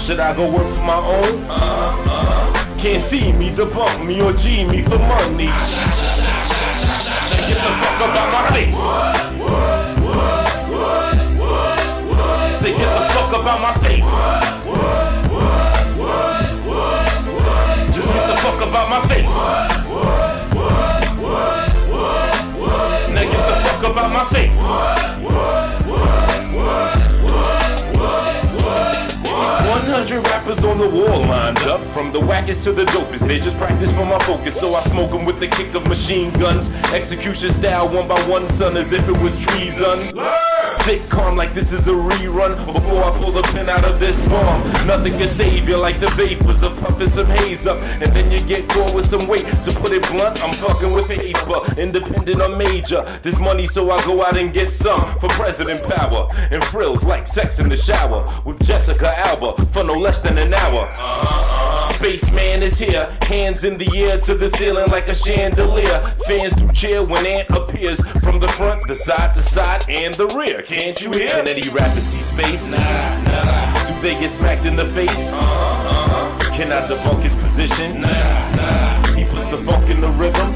Should I go work for my own? Can't see me, debunk me, or G me for money. Get the fuck up out my face. Say get the fuck up out my face. Just get the fuck up out my face. Now get the fuck up out my face. 100 rappers on the wall lined up. From the wackest to the dopest, they just practice for my focus. So I smoke them with the kick of machine guns. Execution style, one by one, son, as if it was treason. Sit calm like this is a rerun. Before I pull the pin out of this bomb, nothing can save you like the vapors of puffing some haze up. And then you get caught with some weight. To put it blunt, I'm fucking with paper. Independent or major. This money so I go out and get some for president power. And frills like sex in the shower with Jessica Alba for no less than an hour. Spaceman is here, hands in the air to the ceiling like a chandelier. Fans do cheer when Ant appears from the front, the side, and the rear. Can't you hear? Can any rapper see space? Nah. Do they get smacked in the face? Can I debunk his position? Nah. He puts the funk in the rhythm.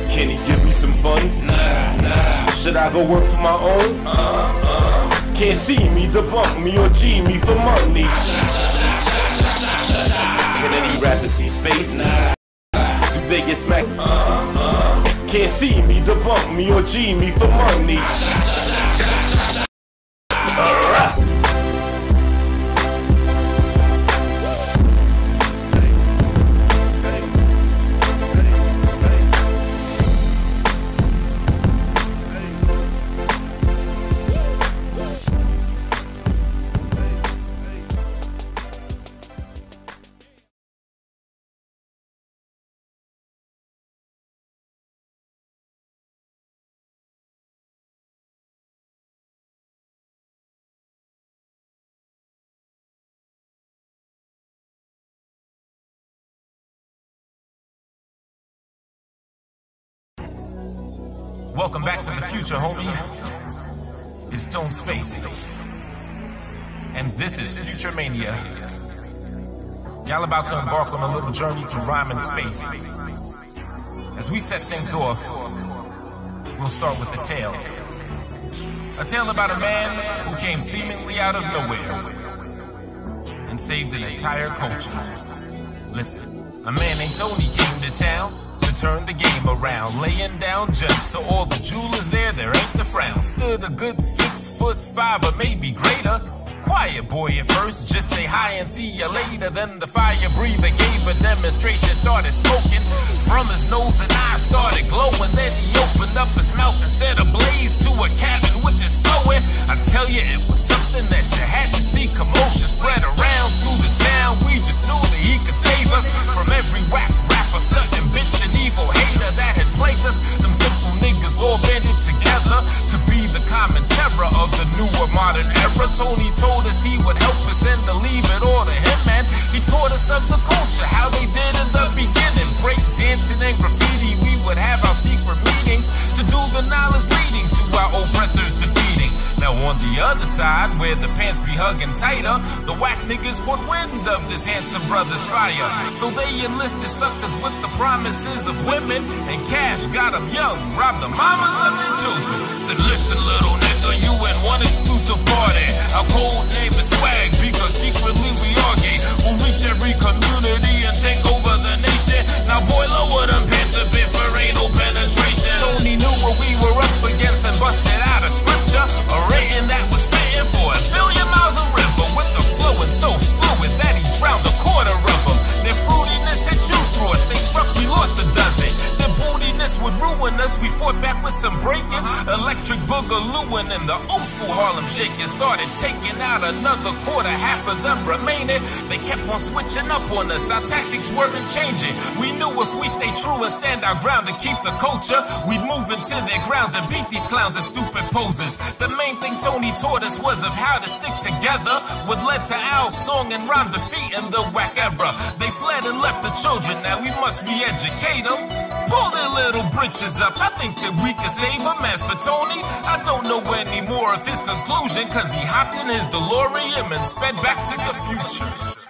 Can he give me some funds? Should I go work for my own? Can't see me, debunk me, or G me for money. Can any rapper see space? Do they get smacked? Can't see me, debunk me, or G me for money. Alright. Welcome back to the future, homie. It's Stone Space. And this is Future Mania. Y'all about to embark on a little journey to rhyme in space. As we set things off, we'll start with a tale. A tale about a man who came seemingly out of nowhere and saved an entire culture. Listen, a man named Tony came to town to turn the game around, laying down gems to all the jewelers there ain't the frown. Stood a good 6'5" or maybe greater. Quiet boy at first, just say hi and see you later. Then the fire breather gave a demonstration, started smoking from his nose and eyes started glowing. Then he opened up his mouth and set ablaze to a cabin with his flowing. I tell you, it was something that you had to see. Commotion spread around through the town. We just knew that he could save us from every whack rapper, stunting bitch and evil hater that had plagued us. Them simple niggas all banded together to be the common terror of the newer modern era. Tony told us he would help us and to leave it all to him, man. He taught us of the culture, how they did in the beginning. Break dancing and graffiti, we would have our secret meetings to do the knowledge leading to our oppressors defeating. Now on the other side, where the pants be hugging tighter, the whack niggas caught wind of this handsome brother's fire. So they enlisted suckers with the promises of women and cash, got them young, robbed the mamas of their children. Said listen little nigga, you in one exclusive party. Our code name is Swag because secretly we are gay. We'll reach every community and take over the nation. Now boy, lower them pants a bit us, we fought back with some breaking. Electric boogalooing and the old school Harlem shaking started taking out another quarter, half of them remaining. They kept on switching up on us, our tactics weren't changing. We knew if we stay true and stand our ground to keep the culture, we'd move into their grounds and beat these clowns and stupid poses. The main thing Tony taught us was of how to stick together, what led to our song and rhyme defeating the whack era. They fled and left the children, now we must re-educate them. Pull their little britches up, I think that we can save them. As for Tony, I don't know any more of his conclusion, cause he hopped in his DeLorean and sped back to the future.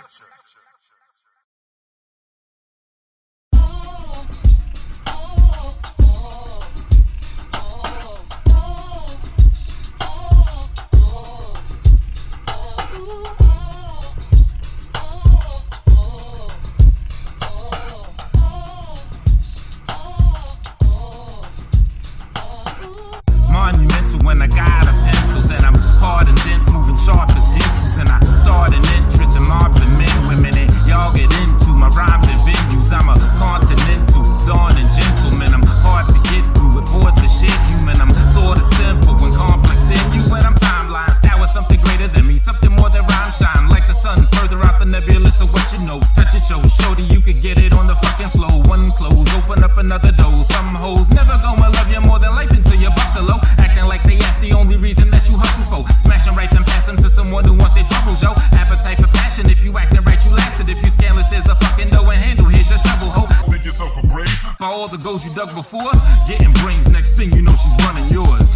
Monumental when I got a pencil, then I'm hard and dense, moving sharp as pencils, and I start an interest in mobs and men, women, and y'all get into my rhymes and venues. I'm a continental, dawn and gentleman. I'm hard to get through with hordes of shit human. I'm sorta simple when complex in you, when I'm timeline. Style with something greater than me, something more than rhyme shine. Like the sun further out the nebulous of what you know. Touch it, show, shorty, you could get it on the fucking flow. One close, open up another door. Some hoes never gonna love you more than life until your bucks are low. Acting like they ask the only reason that you hustle for. Smashing right then pass them to someone who wants their troubles, yo. Appetite for passion, if you acting right you lasted. If you scandalous, there's the fucking dough and handle. Here's your shovel, ho. Think yourself a brave? For all the gold you dug before, getting brains, next thing you know she's running yours.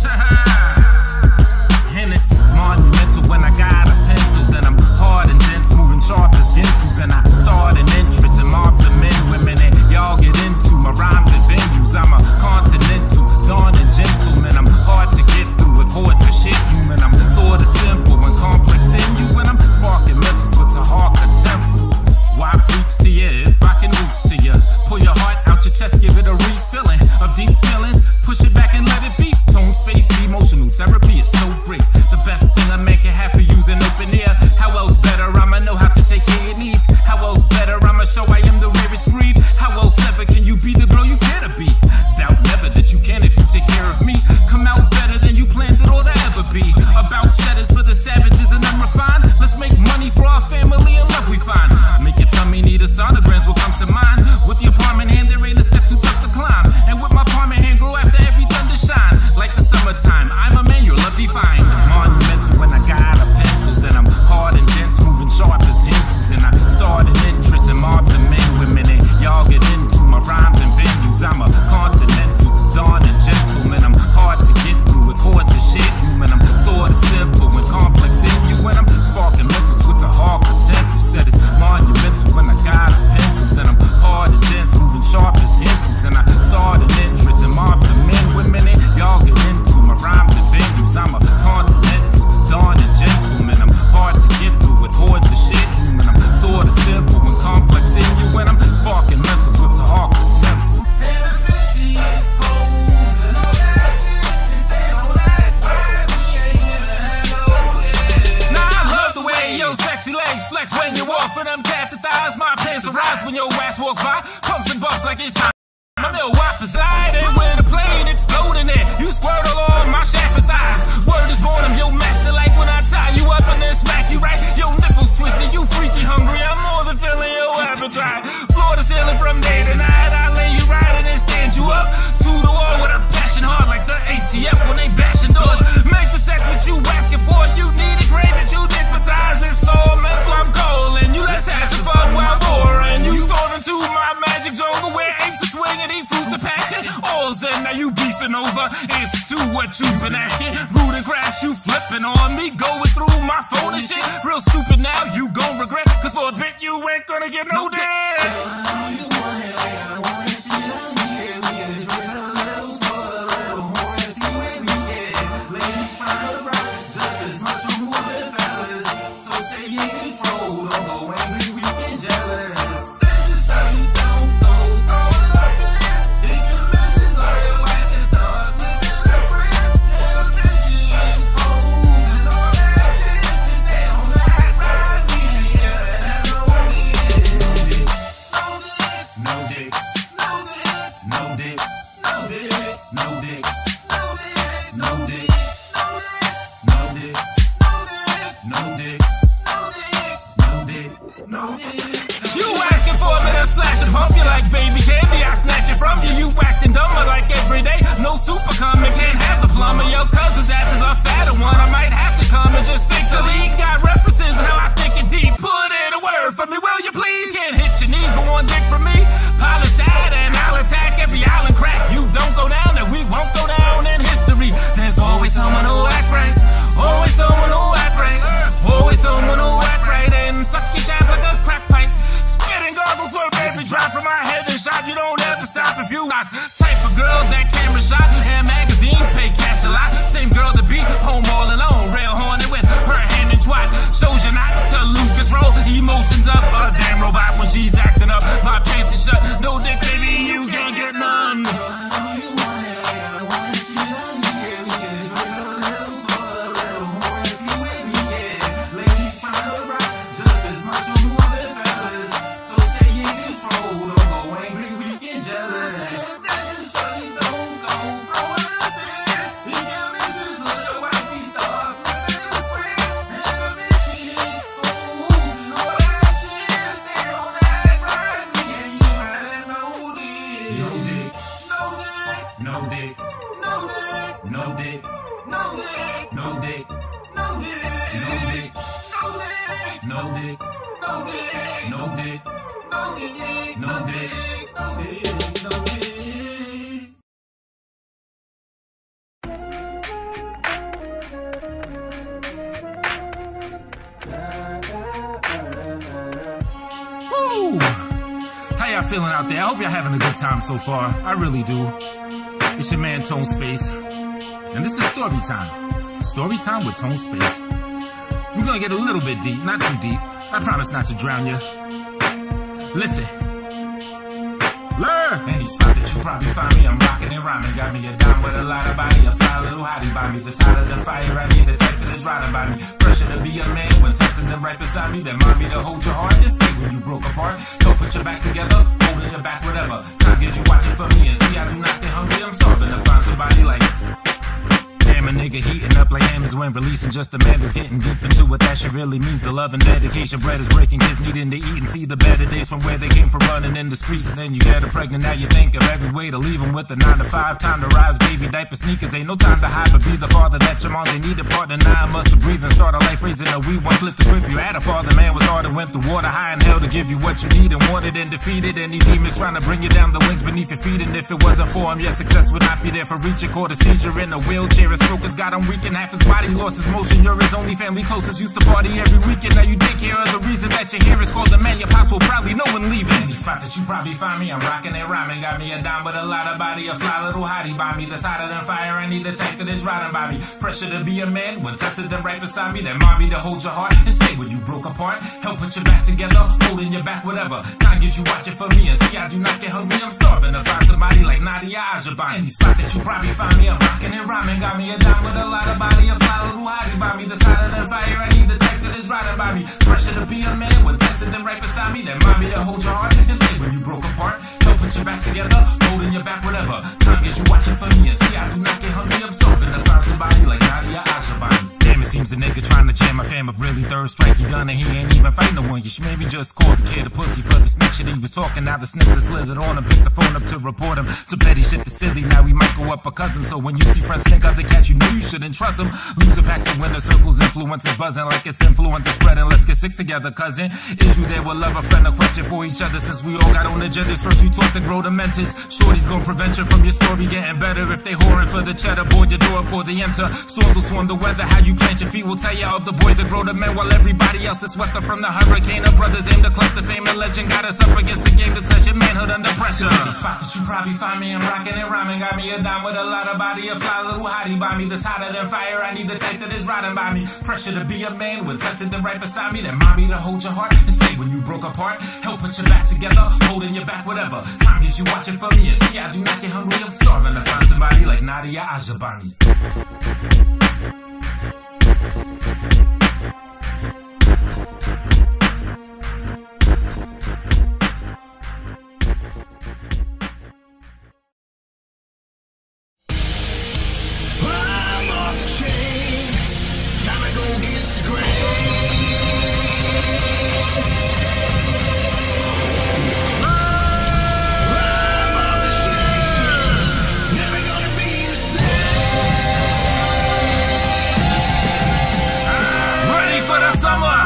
And it's monumental when I got a pencil, then I'm hard and dense, moving sharp as pencils, and I start an interest in mobs and men, women, and y'all get into my rhymes and venues. I'm a continental, dawn and gentleman. I'm hard to get through with hordes of shit human. I'm sorta simple when complex in you, when I'm sparking mentals with a heart a temple. Why preach to you if I can reach to you? Pull your heart out your chest, give it a refilling of deep feelings. Push it back and let it be. Tone, space, emotional therapy is so great. The best thing a man can have for you's an open ear. How else better I'ma know how to take care of your needs? How else better I'ma show I am the rarest breed? How else ever can you be the girl you care to be? Doubt never that you can if you take care of me. Come out better than you planned it all to ever be. About cheddars for the savages and unrefined. Let's make money for our family and love we find. Make your tummy need a sonograms, what comes to mind? With the apartment hand there ain't a step too tough to climb. And with my apartment hand grow after every thunder shine. Like the summertime, I'm a man, your love defined. Monumental when I got a pencil, then I'm hard and dense, moving sharp as pencils, and I start an interest in mobs and men, women, and y'all get into my rhymes and venues. I'm a continental, dawn and gentleman. I'm hard to get through with hordes of shit human. I'm sorta simple when complex in you, when I'm sparking mentals with a heart of temple. Said it's monumental when I got a pencil, then I'm hard and dense, moving sharp as pencils, and I start an interest in mobs and men, women, and y'all get into my rhymes and venues. I'm a continental, dawn and gentleman. I'm hard to get through with hordes of shit human. I'm sorta simple when complex in you, when I'm sparking mentals with the heart of temple. Yo, sexy legs flex when you walk for them cats and thighs. My pants arise when your ass walks by. Pumps and bumps like it's time. My little wife beside it with a plane exploding it. You squirt along my shaft and thighs. Word is born, I'm your master. Like when I tie you up and then smack you right. Your nipples twisted, you freaky hungry. I'm more than filling your appetite. Floor to ceiling from day to night. I lay you right and then stand you up to the wall with a passion hard like the ATF when they bashing doors. Make the sex what you asking for. You need it great that you digmatize. It's so mental, I'm cold and you let's have some fun while boring. You soared into my magic jungle where apes are swinging, eat fruits of passion. All zen, now you beefing over. Answer to what you've been asking. Rude and crash, you flipping on me, going through my phone and shit. Real stupid now, you gon' regret. Cause for a bit you ain't gonna get no dead. No shot, you don't have to stop if you not. Type of girl that camera shot and magazines pay cash a lot. Same girl to be home all alone, rail horny with her hand and twat. Shows you not to lose control, emotions up, a damn robot when she's acting up. My pants is shut, no dick, baby, you can't get none. How y'all feeling out there? I hope y'all having a good time so far. I really do. It's your man Tone Space, and this is Story Time. Story Time with Tone Space. We're gonna get a little bit deep, not too deep. I promise not to drown you. Listen. Learn! Any spot that you probably find me, I'm rocking and rhyming. Got me a dime with a lot of body, a fly little hottie by me. The side of the fire, I need the type that is riding by me. Pressure to be a man when testing them right beside me. That mind me to hold your heart and stay when you broke apart. Don't put your back together, holding your back, whatever. Time gives you watching for me and see I do not get hungry. I'm starving to find somebody like damn, a nigga heating up like hammers when releasing just a man that's getting deep into what that shit really means. The love and dedication, bread is breaking, kids needing to eat and see the better days from where they came from running in the streets. And then you get her pregnant, now you think of every way to leave them with a 9 to 5. Time to rise, baby, diaper sneakers, ain't no time to hide, but be the father that your mom, they need a partner. 9 months to breathe and start a life raising a wee one. Flip the script, you had a father, man was hard and went through water, high in hell to give you what you need and wanted and defeated any demons trying to bring you down the wings beneath your feet. And if it wasn't for him, your success would not be there for reaching. Caught a seizure in a wheelchair, a stroke has got him weak and half his body lost his motion. You're his only family closest, used to party every weekend. Now you take care of the reason that you're here is called the man your pops will probably know when leaving. Any spot that you probably find me, I'm rocking and rhyming. Got me a dime with a lot of body, a fly little hottie by me. The side of them fire, I need the tank that is riding by me. Pressure to be a man when tested them right beside me. That mommy to hold your heart and say when you broke apart. Help put your back together, holding your back, whatever. Time gives you watching for me and see I do not get hungry. I'm starving to find somebody like Nadia Ajabani. Any spot that you probably find me, I'm rocking and rhyming. Got me a dime with a lot of body, a fly little hottie by me. The side of them fire, I need the tank that is riding by me. Pressure to be a man when tested them right beside me. That mommy to hold your heart and say when you broke apart. Help put your back together, holding your back, whatever. Time gives you watching for me and see I do not get hungry. I'm starving to find somebody like Nadia Ajabani. Damn, it seems a nigga trying to jam my fam up really third strike. He done and he ain't even fight no one. You should maybe just call the kid a pussy for the snitch shit he was talking. Now the snake that slithered on him, picked the phone up to report him. So petty shit is silly, now he might go up a cousin. So when you see friends think other cats, you know you shouldn't trust them. Loser packs the winner circles, influences buzzing like it's influences spreading. Let's get sick together, cousin. Is you there with love, a friend, a question for each other? Since we all got on agendas, first we talk to grow the mentors. Shorty's gonna prevent you from your story getting better. If they whoring for the cheddar, board your door before they enter. Swords will swarm the weather, how you plant your feet will tell you of the boys that grow the men while everybody else is swept up from the hurricane. Our brothers aim to clutch the fame and legend. Got us up against the game to touch your manhood under pressure. Any spot that you probably find me, I'm rocking and rhyming. Got me a dime with a lot of body, a fly little hottie by me. This hotter than fire, I need the tank that is riding by me. Pressure to be a man when tested them right beside me. That mommy to hold your heart and say when you broke apart. Help put your back together, holding your back, whatever. Time gives you watching for me and see I do not get hungry. I'm starving to find somebody like Nadia Ajabani. I'm off the chain, time to go against the grain. I'm off the chain, never gonna be the same. Ready for the summer,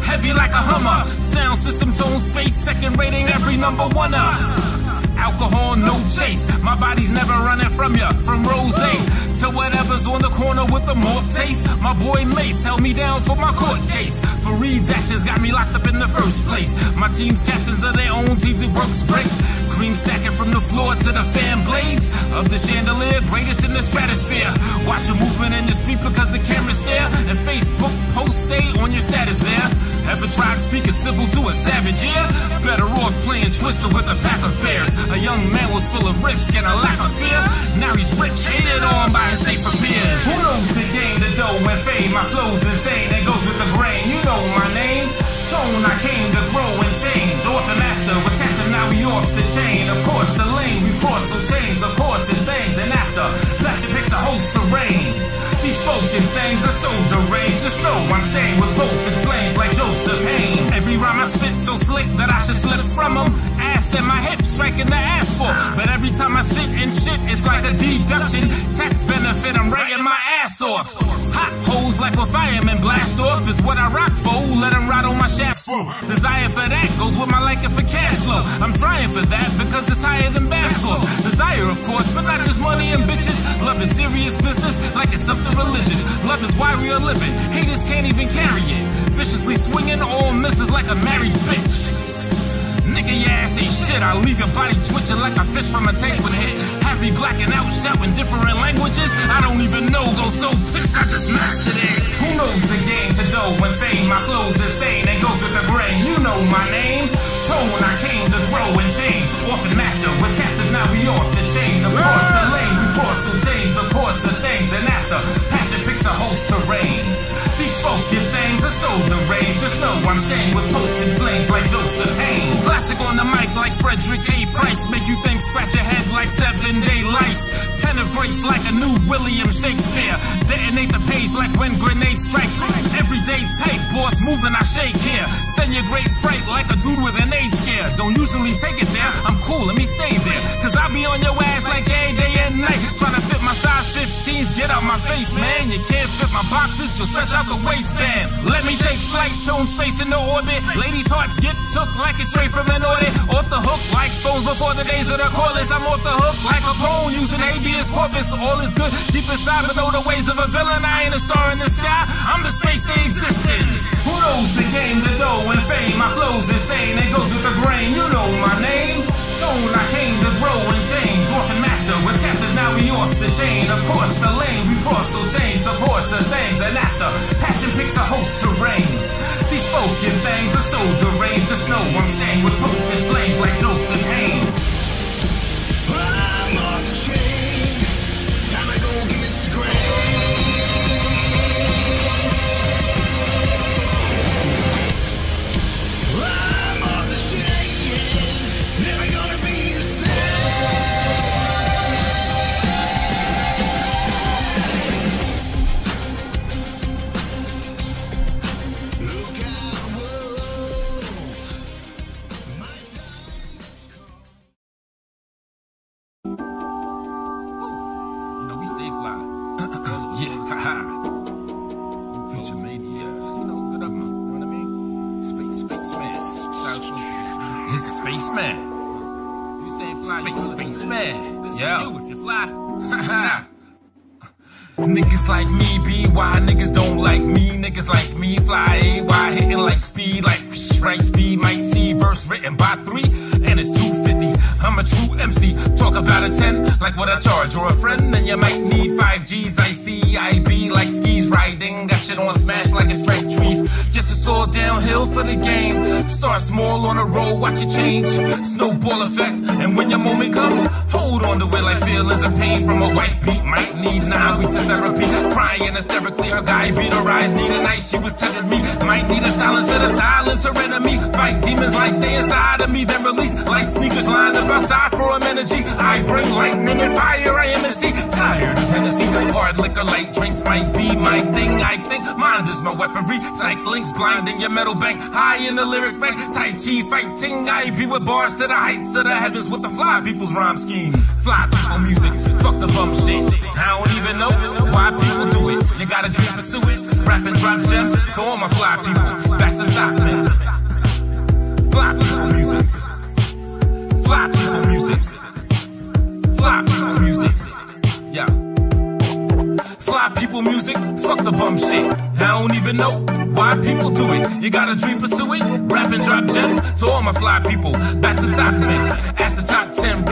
heavy like a Hummer. Sound system, Tone Space, second rating, every number one-er. Alcohol, no chase. My body's never running from ya. From rosé to whatever's on the corner with the more taste. My boy Mace held me down for my court case. Fareed's actions got me locked up in the first place. My team's captains of their own teams, it works great. stacking from the floor to the fan blades of the chandelier, greatest in the stratosphere. Watch a movement in the street because the camera's there, and Facebook posts stay on your status there. Ever tried speaking civil to a savage, yeah? Better off playing Twister with a pack of bears. A young man was full of risk and a lack of fear. Now he's rich, hated on by his safer peers. Who knows the game, the dough and fame? My flow's insane, it goes with the grain. You know my name. Tone, I came to grow and change. Orphan master was captain, now we off the chain. Of course, the lane we cross will change. Of course, it bangs, and after, Flasher picks a host of rain. These spoken things are so deranged. Just know I'm staying with bolts and flames like Joseph Hain. Every rhyme I spit so slick that I should slip from them. Ass and my hips striking the asphalt. But every time I sit and shit, it's like a deduction. Tax benefit, I'm writing my ass off. Hot holes like a fireman blast off is what I rock for. Let them ride on my shaft. Desire for that goes with my liking for cash flow. I'm trying for that because it's higher than basketball. Desire, of course, but not just money and bitches. Love is serious business like it's something religious. Love is why we are living. Haters can't even carry it. Viciously swinging all misses like a married bitch. Nigga, your ass ain't shit. I'll leave your body twitching like a fish from a tank with a hit. Have me blacking out, shouting different languages. I don't even know, go so pissed I just mastered it. Who knows the game to dough and fame? My flow's insane and goes with the grain. You know my name. Tone, I came to grow and change. Orphan master was captive, now we off the chain. Of course, the lane we cross will change. Of course, the things, and after, passion picks a host terrain. These spoken things are so deranged. Just know I'm staying with potent flames like Joseph Hain. Classic on the mic like Frederick A. Price. Make you think, scratch your head like 7-Day Life. Pen of grapes like a new William Shakespeare. Detonate the page like when grenades strike. Everyday type, boss moving, I shake here. Send your great fright like a dude with an AIDS scare. Don't usually take it there, I'm cool, let me stay there. Cause I be on your ass like every day and night. Trying to fit my size 15s, get out my face, man. You can't fit my boxes, you'll stretch out the waistband. Let me take flight, tone space in the orbit. Ladies' hearts get took like it's straight from an audit. Off the hook like phones before the days of the cordless. I'm off the hook like a phone using habeas corpus. All is good deep inside, but know the ways of a villain. I ain't a star in the sky, I'm the space they exist in. Who knows the game, the dough and fame? My flow's insane, it goes with the grain. You know my name. Tone, I came to grow and change. Orphan master was captive, now we off the chain. Of course, the lane we cross will change. Of course, the things, and after, passion picks a host terrain. These spoken things are so deranged. Just know I'm staying with potent flames like Joseph Hain. I'm off the chain. Time to go against the grain. I'm off the chain. Never gonna be the same. Look out, whoa. My time has come. You know, we stay fly. Yeah, haha. Future mania. Just, you know, good up, man. You know what I mean? Spaceman. It's a spaceman. You stay fly. Spaceman. Yeah. You, if you fly. Haha. Niggas like me be why niggas don't like me. Niggas like me fly AY, hitting like speed, like right speed. Might see verse written by 3, and it's 250. I'm a true MC. Talk about a 10, like what I charge, or a friend, then you might need 5 G's. I see I be like skis riding, got shit on smash like it's straight trees. Guess it's all downhill for the game. Start small on the road, watch it change. Snowball effect, and when your moment comes, hold on to it like feelings of pain from a wife beat. Might need 9 weeks of therapy, crying hysterically. Her guy beat her eyes, need a night, she was telling me. Might need a silencer to silence her enemy. Fight demons like they inside of me, then release like sneakers lined up outside for energy. I bring lightning and fire, I am a sea. Tired of Hennessy, hard liquor, light drinks might be my thing. I think mind is my weaponry. Cycling's blinding your metal bank, high in the lyric rank. Tai Chi fighting, I be with bars to the heights of the heavens with the fly people's rhyme schemes. Fly people music, fuck the bum shit. I don't even know why people do it. You gotta dream, pursue it. Rap and drop gems to all my fly people. Back to Stockman. Fly people music. Fly people music. Fly people music. Yeah. Fly people music, fuck the bum shit. I don't even know why people do it. You gotta dream, pursue it. Rap and drop gems to all my fly people. Back to Stockman. Ask the top 10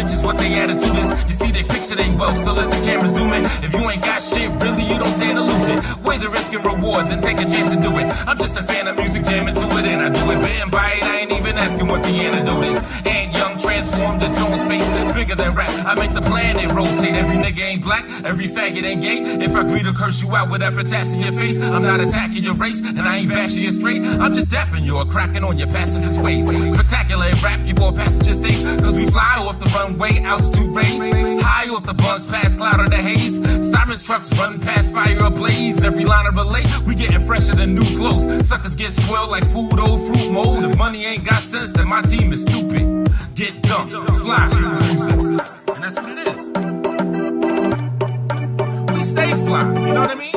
they attitude is. You see, they picture they wealth, so let the camera zoom in. If you ain't got shit, really, you don't stand to lose it. Weigh the risk and reward, then take a chance to do it. I'm just a fan of music, jamming to it, and I do it bit and bite. I ain't even asking what the antidote is. And young, transformed the tone space, bigger than rap. I make the planet rotate. Every nigga ain't black, every faggot ain't gay. If I greet or curse you out with epitaphs in your face, I'm not attacking your race, and I ain't bashing you straight. I'm just dapping you or cracking on your pacifist ways. Spectacular in rap, keep all passengers safe, cause we fly off the runway, altitude raise. High off the bunks, past cloud or the haze. Sirens trucks run past, fire ablaze. Every line of relay, we getting fresher than new clothes. Suckers get spoiled like food, old fruit mold. If money ain't got sense, then my team is stupid. Get dumped, fly through the music. And that's what it is. We stay fly, you know what I mean?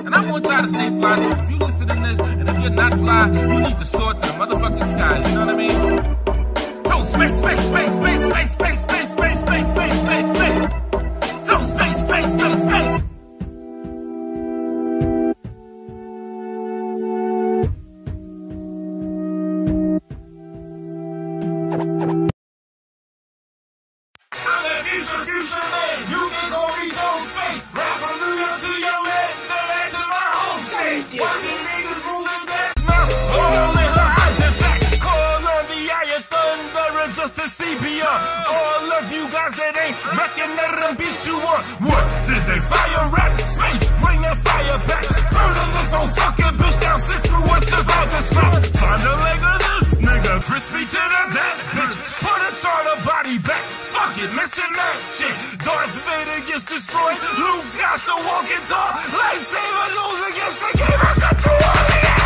And I want y'all to stay fly too. If you listen to this, and if you're not fly, you need to soar to the motherfucking skies, you know what I mean? So space, space, space, space, space, space, space, space, space, space, space, space. So space, space, space, space. Future man, you can call me Tone Space. Rap from New York to your head, then back to my home state. Watching niggas moving that mouth, all in her eyes. In fact, call on the eye of thunder and just to CPR. All of you guys that ain't reckon let them beat you on. What? Did they fire rap? Space, bring that fire back. Murder this old fucking bitch down, sit through what survived the smash. Find a leg of this nigga, crispy to the that bitch. Put a charter body back. Fuck it, missing that shit. Darth Vader gets destroyed. Luke Scott's the walking tall. Lightsaber goes against the game. I got the warrior.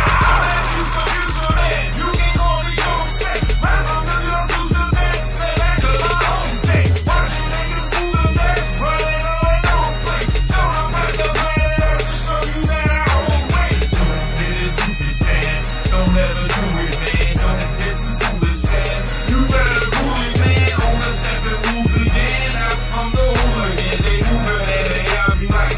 Future man, you can call me Tone Space. Rap from New York to Sudan, then back to my home state. Watching niggas moving that, running away, don't play. Don't impress the planet to show you that I won't wait. Don't get a stupid fan. Don't ever do it, man. Don't get some foolish fan. You better cool it, man. On the seven rules again. I'm the hooligan. They move it and they all be like,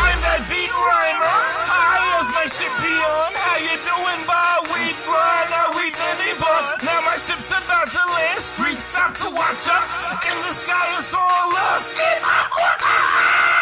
I'm that beat rhymer. High as my ship beyond. How you doing, boy? We run, we mini bun. Now my ship's about to land. Streets stop to watch us. In the sky, it's all love.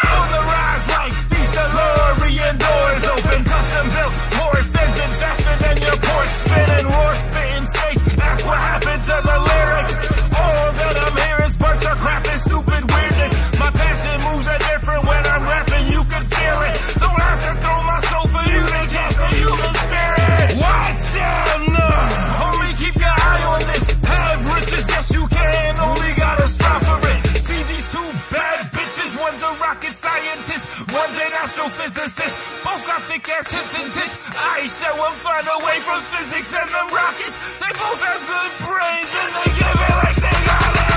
On the rise like these DeLorean doors open. Custom built, Morris engine faster than your Porsche spinning. Roar spitting face. That's what happened to the lyrics. All that I'm hearing is bunch of crap and stupid weirdness. My passion moves are different when I'm rapping. You can feel it. Don't have to throw my soul for you to catch the human spirit. Watch out now. Homie, keep your eye on this. Have riches, yes you can. Only gotta strive for it. See these two bad bitches. One's a rocket scientist. One's an astrophysicist. Both got thick ass hips and tits. I show them find a way from physics and them rockets. They both have good brains and they give it like they got it.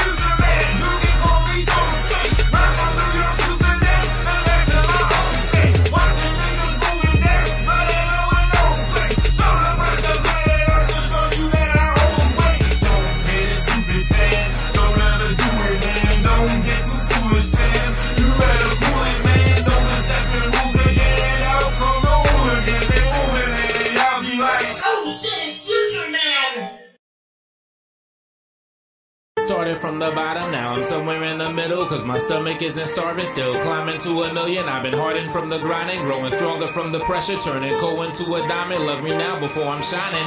Future man, you can call me Tone Space. Rap from New York to Sudan, then back to my home state. Watching niggas moving there, running away, don't play. Show them where's the planet to show you that I won't wait. Don't get a stupid fan. Don't ever do it, man. Don't get too foolish, Sam. You better cool it, man. Don't just step in rules again. Out come the hooligan. They moving and I'll be like, oh shit, Future Man. Started from the bottom, now I'm somewhere in the middle. Cause my stomach isn't starving, still climbing to 1 million. I've been hardened from the grinding, growing stronger from the pressure. Turning coal into a diamond, love me now before I'm shining.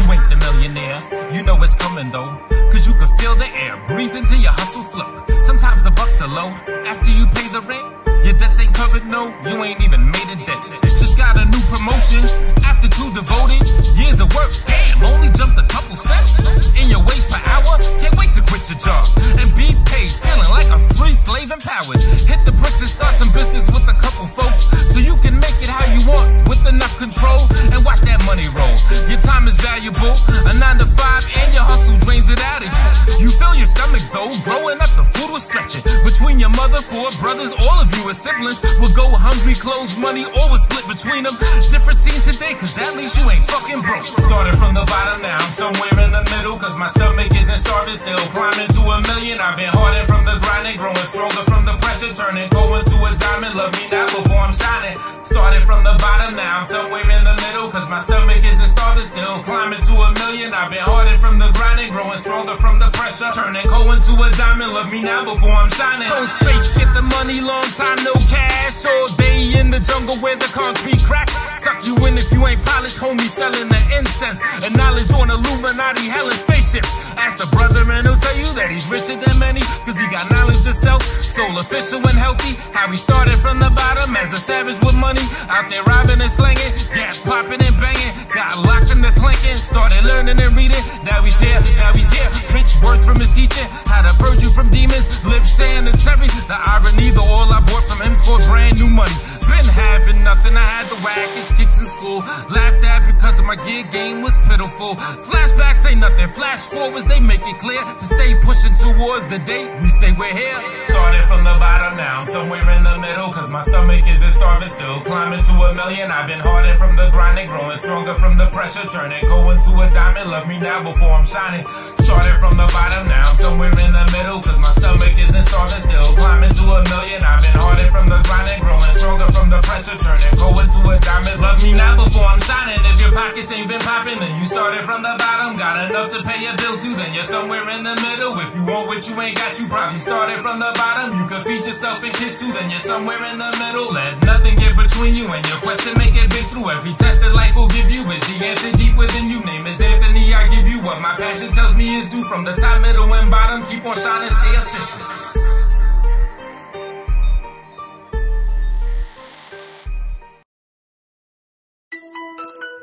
You ain't the millionaire, you know it's coming though. Cause you can feel the air, breeze into your hustle flow. Sometimes the bucks are low, after you pay the rent. Your debts ain't covered, no, you ain't even made a debt. Just got a new promotion, after 2 devoted years of work. Damn, only jumped a couple cents in your wage per hour. Can't wait to quit your job and be paid, feeling like a free slave empowered. Hit the bricks and start some business with a couple folks, so you can make it how you want with enough control and watch that money roll. Your time is valuable, a 9 to 5 and your hustle drains it out of you. You fill your stomach though, growing up the food was stretching. Between your mother, 4 brothers, all of you as siblings will go hungry, clothes, money, or will split between them. Different scenes today, cause at least you ain't fucking broke. Started from the bottom, now I'm somewhere in the middle. Cause my stomach isn't starving, still climbing to 1 million. I've been hardened from the grinding, growing stronger from the pressure. Turning coal into a diamond, love me now before I'm shining. Started from the bottom, now I'm somewhere in the middle. Cause my stomach isn't starving, still climbing to 1 million. I've been hardened from the grinding, growing stronger from the pressure. pressure. Turning coal into a diamond, love me now before I'm shining. Tone space, get the money, long time, no cash. All day in the jungle where the concrete crack. Suck you in if you ain't polished, homie, selling the incense. And knowledge on Illuminati, hell and spaceships. Ask the brother and he'll tell you that he's richer than many, cause he got knowledge of self, soul official and healthy. How he started from the bottom as a savage with money, out there robbing and slinging, gas popping and banging, got locked in the clinking, started learning and reading. Now he's here, rich words from his teacher, how to purge you from demons, live sand and cherry. The irony, the oil I bought from him scored brand new money. Been having nothing, I had the wackest kicks in school. Laughed at because of my gear game was pitiful. Flashbacks ain't nothing, flash forwards, they make it clear to stay pushing towards the date we say we're here. Started from the bottom, now I'm somewhere in the middle, cause my stomach isn't starving still. Climbing to a million, I've been hardened from the grinding, growing stronger from the pressure, turning coal into a diamond, love me now before I'm shining. Started from the bottom, now I'm somewhere in the middle, cause my stomach isn't starving still. Climbing to a million, I've been hardened from the grinding, growing stronger from the pressure, turning coal into a diamond, love me now before I'm shining. If your pockets ain't been popping, then you started from the bottom, got enough to pay your bills too, then you're somewhere in the middle. If you want what you ain't got, you probably started from the bottom. You could feed yourself and kids too, then you're somewhere in the middle. Let nothing get between you and your question, make it big through every test that life will give you. Is the answer deep within you? Name is Anthony, I give you what my passion tells me is due. From the top, middle, and bottom, keep on shining, stay official.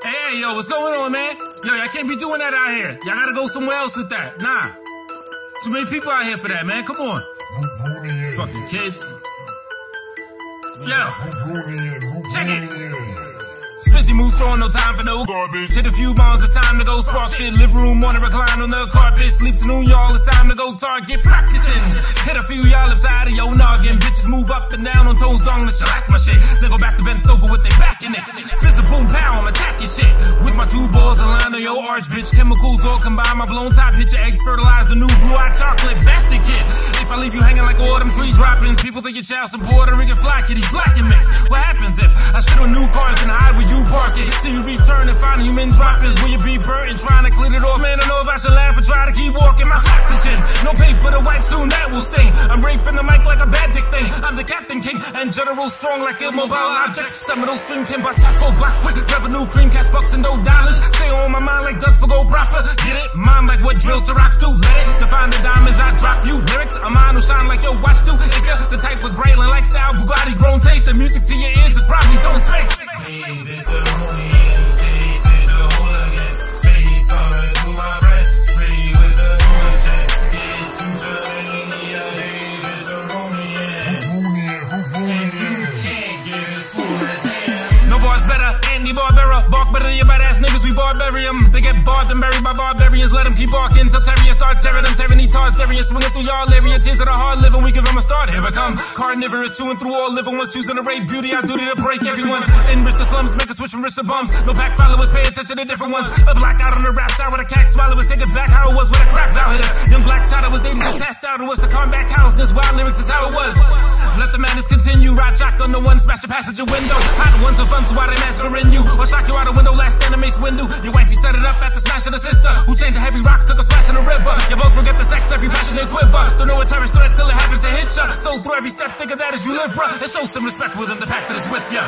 Hey, yo, what's going on, man? Yo, y'all can't be doing that out here. Y'all gotta go somewhere else with that. Nah. Too many people out here for that, man. Come on. Fucking kids. Yo. Check it. Spizzy moves strong, no time for no garbage. Hit a few bombs, it's time to go spark shit. Live room, wanna recline on the carpet. Sleep to noon, y'all, it's time to go target practicing. Hit a few y'all upside of your noggin. Bitches move up and down on toes, dong, to shellac my shit. Then go back to bent over with their back in it. Fizz a boom, pow, I'm attacking shit. With my two balls aligned on your arch, bitch. Chemicals all combined, my blown top. Hit your eggs, fertilize the new blue-eyed chocolate. Bastard kid. If I leave you hanging like autumn trees droppings, people think your child some Puerto Rican fly kitties, black and mixed. What happens if I shit on new cars and hide where you park it? Till you return and find human droppings. Will you be burnt and trying to clean it off? Man, I know if I should laugh or try to keep walking. My oxygen, no paper to wipe, soon that will sting. I'm raping the mic like a bad dick thing. I'm the Captain King and General Strong like immobile object. Some of those string can bust, full blocks quick. Revenue, cream, cash, bucks, and $. Stay on my mind like duck for gold proper. Get it? Mine like what drills to rocks do. Let it define the diamonds I drop you. Lyrics, a mind will shine like your watch do. If you're the type with Braylon like style, Bugatti grown taste, the music to your ears is probably tone space. Barbera, bark better than your badass niggas, we barbarian. They get barred and buried by barbarians, let them keep barking. So Terriers start tearing them, tearing these Tarzarians, swinging through y'all area. Tears that are hard living, we give them a start. Here I come, carnivorous, chewing through all living ones, choosing to rape beauty, our duty to break everyone. Enrich the slums, make a switch from rich to bums. No pack followers, pay attention to different ones. A black out on the rap star with a cat swallowers, take it back how it was with a crack valid. Young black child was 80s and cast out, and was to combat cows. This wild lyrics is how it was. Let the madness continue, ride shotgun the one, smash the passenger window. Hot ones of fun, so why they massacring you? Or shock you out a window, last animate's window. Your wifey set it up after smashing a sister who chained the heavy rocks, took a splash in the river. You both forget the sex, every passionate quiver. Don't know a terrorist threat till it happens to hit ya. So through every step, think of that as you live, bruh. And show some respect within the pack that is with ya.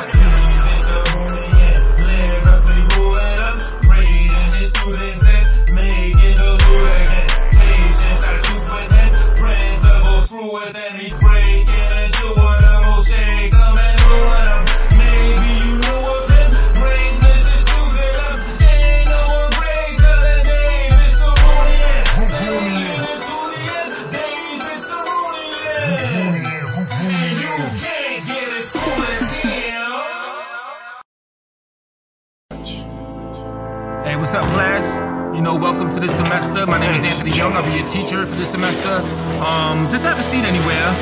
Hey, what's up, class? You know, welcome to this semester. My name is Anthony Young. I'll be your teacher for this semester. Just have a seat anywhere.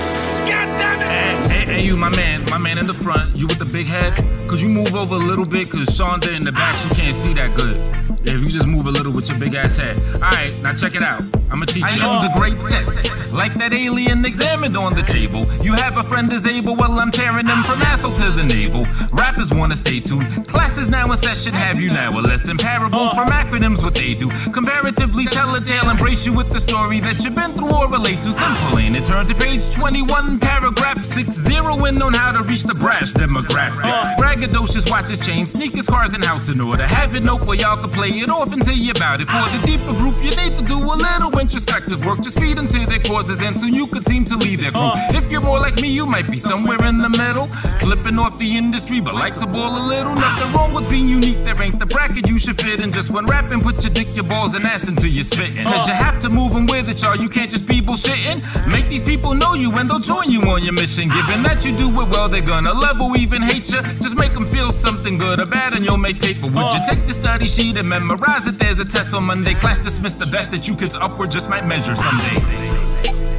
Hey, you, my man in the front. You with the big head. Could you move over a little bit? Cause Shonda in the back, she can't see that good. Yeah, if you just move a little with your big ass head. All right, now check it out. I'm a teacher. I am the great test, like that alien examined on the table. You have a friend disabled, well I'm tearing them from asshole to the navel. Rappers wanna stay tuned, class is now in session. Have you now a lesson? Parables from acronyms, what they do. Comparatively tell a tale, embrace you with the story that you've been through or relate to. Simple ain't it? Turn to page 21, paragraph 6, zeroing on how to reach the brash demographic. Braggadocious watches, chains, sneakers, cars, and house in order. Have it note where y'all can play it off and tell you about it. For the deeper group, you need to do a little introspective work. Just feed into their causes and soon you could seem to lead their crew. If you're more like me, you might be somewhere in the middle, flipping off the industry, but like to ball a little. Nothing wrong with being unique, there ain't the bracket you should fit in. Just when rapping, put your dick, your balls, and ass until you're spitting. Cause you have to move them with it, y'all. You can't just be bullshitting. Make these people know you and they'll join you on your mission. Given that you do it well, they're gonna love or even hate you. Just make them feel something good or bad and you'll make paper. Would you take the study sheet and memorize it? There's a test on Monday. Class dismissed, the best that you kids upward just might measure someday.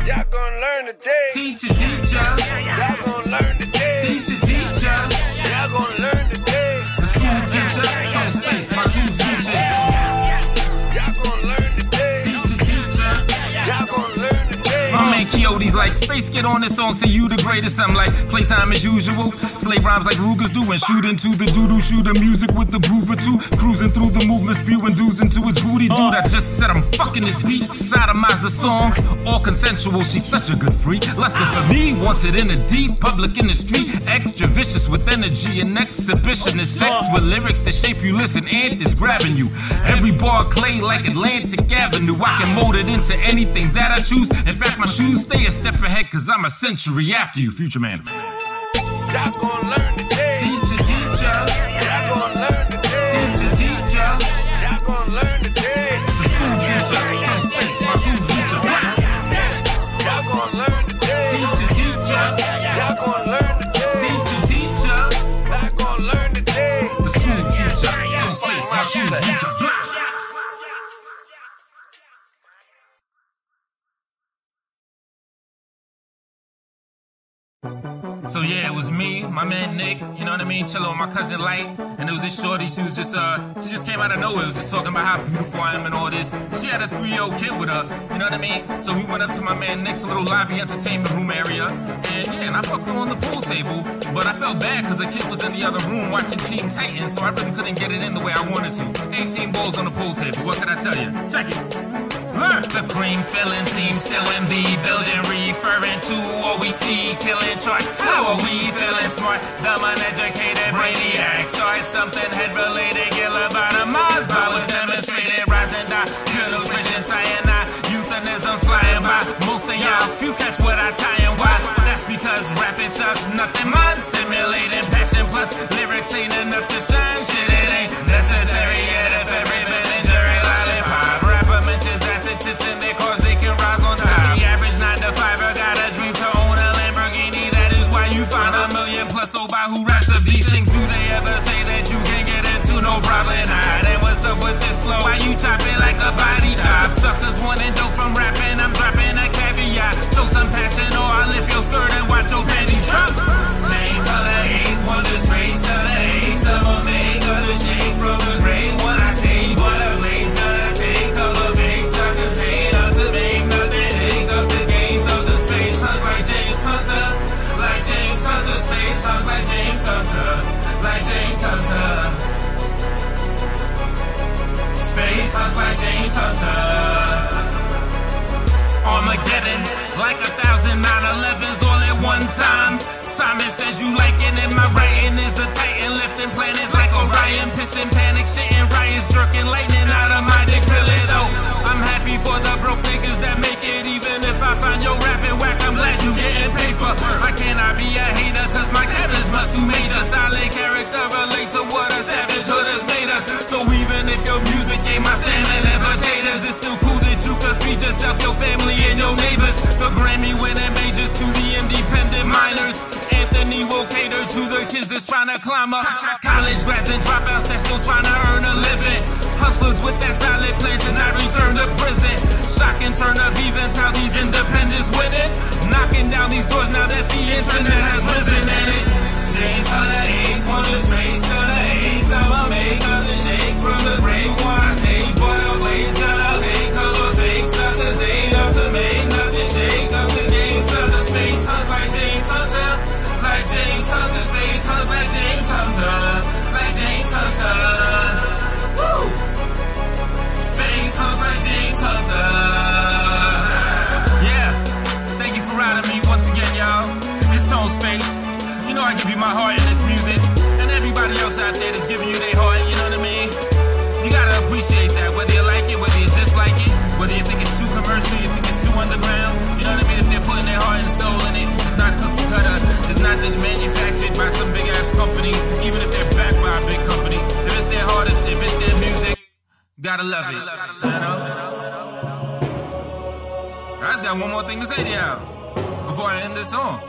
Y'all gonna learn today. Teacher, teacher. Y'all gonna learn today. Teacher, teacher. Y'all gonna learn today. The school teacher. Turn space, my two's future. Y'all gonna learn today. Teacher, teacher. Y'all gonna learn today. My man Quixote's like, Space, get on this song, say you the greatest. I'm like, playtime as usual. Slay rhymes like Ruger's do and shoot into the doo-doo. Shoot the music with the groove or two. Cruising through the movement, spewing dudes into its booty. Dude, I just said I'm fucking this beat. Sodomize the song, all consensual. She's such a good freak. Luster for me, wants it in a deep public in the street. Extra vicious with energy and exhibition. Is sex with lyrics that shape you. Listen, Ant is grabbing you. Every bar clay like Atlantic Avenue. I can mold it into anything that I choose. In fact, my shoes stay a step ahead cause I'm a century after you, future man. Y'all gonna learn today. Teacher, teacher. Y'all gonna learn today. Teacher, teacher. Y'all gonna learn today. The school teacher. Turn space, my two's future. Y'all gonna learn today. Teacher, teacher. Y'all gonna learn today. Teacher, teacher. Y'all gonna learn today. The school teacher. Turn space, my two's future. So yeah, it was me, my man Nick, you know what I mean, chillin' with my cousin Light, and it was this shorty, she just came out of nowhere, was just talking about how beautiful I am and all this. She had a 3-year-old kid with her, you know what I mean? So we went up to my man Nick's little lobby entertainment room area, and yeah, and I fucked her on the pool table, but I felt bad because the kid was in the other room watching Team Titans, so I really couldn't get it in the way I wanted to. 18 balls on the pool table, what could I tell you? Check it. The cream filling seems still in the building, referring to what we see, killing charts. How are we feeling smart? Dumb, uneducated, brainiac. Start something head-related, get lobotomized by what's demonstrated. Rise and die, pure nutrition, cyanide, euthanism flying by. Most of y'all, few catch what I tie and why. That's because rap it sucks, nothing mind stimulating. Passion plus lyrics ain't enough to shine. Shit, it ain't necessary yet if every bit injury lollipop. Rapper mentions and they cause they can rise on top. The average 9-to-5er got a dream to own a Lamborghini. That is why you find a million plus so by who raps of these things. Do they ever say that you can get into? No, probably not. And what's up with this flow? Why you chop it like a body shop? Suckers wanting dope from rapping, I'm dropping a caveat. Show some passion or I'll lift your skirt and watch your panties drop. Chains of the 8th, one disgrace of the 8th. Some will make others shake from the great one. I say, what a place gonna take couple big suckers hate up to make nothing. Shake up the gates of the space. Sounds like James Hunter, like James Hunter. Space sounds like James Hunter, like James Hunter. Space sounds like James Hunter. Armageddon, like 1,000 9/11s all at one time. Simon says you like it, and my writing is a titan, lifting planets like Orion, pissing panic, shitting riots, jerking lightning out of my dick. Really though, I'm happy for the broke niggas that make it. Even if I find your rapping whack, I'm glad you getting paper. I cannot be a hater, cause my character's much too major. Solid character relate to what a savage hood has made us. So even if your music ain't my salmon and potatoes, it's still cool that you could feed yourself, your family, and your neighbors. The Grammy-winning majors to the independent minors. Anthony will cater to the kids that's trying to climb up. College grads and dropouts that's still trying to earn a living. Hustlers with that solid plan to not return to prison. Shocking turn of events, how these independents winning. Knocking down these doors now that the internet has risen. And it's James Hunter 8th, one is race to the 8th. I'ma make others shake from the great one. I say, boy, always gonna fake color fake suckers. I just got one more thing to say to y'all before I end this song.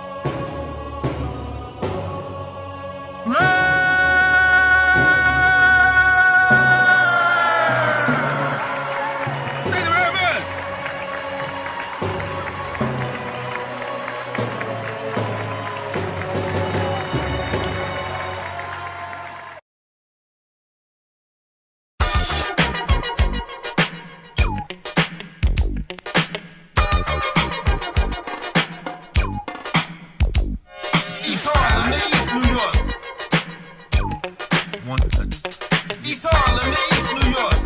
East Harlem, East New York. East Harlem, East New York.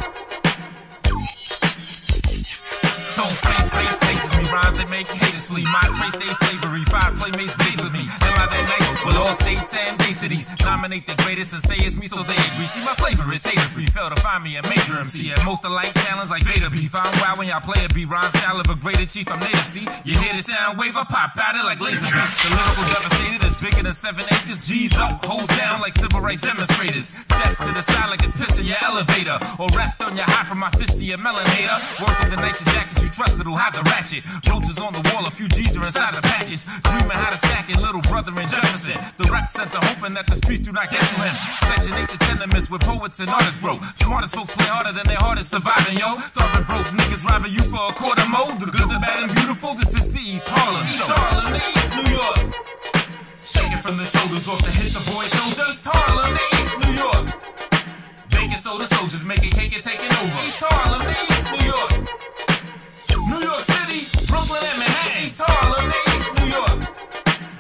So space, faces me rhymes that make haters flee. My trace, they flavory. 5 playmates bathe with me. Am I that night? Well, all states and day cities nominate the greatest and say it's me, so they agree. See, my flavor is hater free. Fail to find me a major MC. At most alike challenge like Vader beef. I'm wild when y'all play a beat. Rhyme style of a greater chief. I'm native. See, you hear the sound wave, I pop at it like laser beam. The lyrical devastated is bigger than 7 acres. G's up, hoes down like civil rights demonstrators. Step to the side like it's pissing your elevator, or rest on your high from my fist to your melanator. Workers in nitrogen jackets, you trust it'll have the ratchet. Roaches on the wall, a few G's are inside the package. Dreaming how to stack it, little brother in Jefferson. The rec center hoping that the streets do not get to him. Section 8 to tenements where poets and artists grow. Smartest folks play harder than their hardest surviving, yo. Starving broke niggas robbing you for a quarter mo. The good, the bad, and beautiful, this is the East Harlem show. East Harlem, the East New York. Shaking from the shoulders off the hit the boy soldiers. East Harlem, the East New York. Baking soda soldiers making cake and taking over. East Harlem, the East New York. New York City, Brooklyn and Manhattan. East Harlem, the East New York.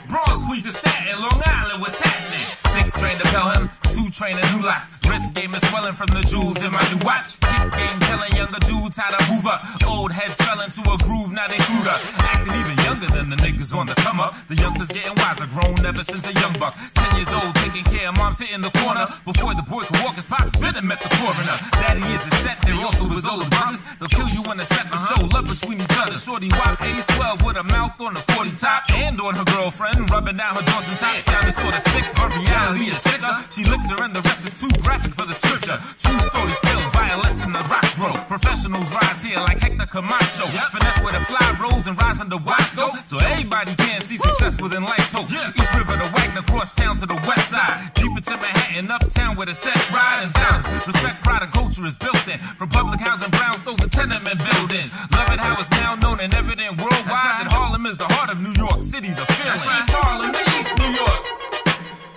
Bronx, Queens, and Staten, Long Island, what's happening? 6 trained to Pelham, 2 training new locks. Wrist game is swelling from the jewels in my new watch. Kick game telling younger dudes how to move up. Old heads fell into a groove, now they screwed up. Acting even younger than the niggas on the come up. The youngsters getting wiser, grown ever since a young buck. 10 years old, taking care of mom's hitting the corner. Before the boy could walk, his pop fit and met the coroner. Daddy is a set, they also his older brothers. They'll kill you when they set the show, love between each other. Shorty wop age 12 with a mouth on the 40 top and on her girlfriend, rubbing down her drawers and tops. Sounded sorta sick, but reality is sicker. She licks her and the rest is too graphic for the scripture. True story still, violence in the rocks grow. Professionals rise here like Hector Camacho. Finesse where the fly rolls and rise under Wasco. So everybody can see success within life's hope. East River to Wagner, cross town to the west side. Deep into Manhattan, uptown where the sets ride and thousands. Respect, pride, and culture is built in. From public housing, brownstones to tenement buildings. Love it how it's now known and evident worldwide that Harlem is the heart of New York City, the feeling. East Harlem, East New York.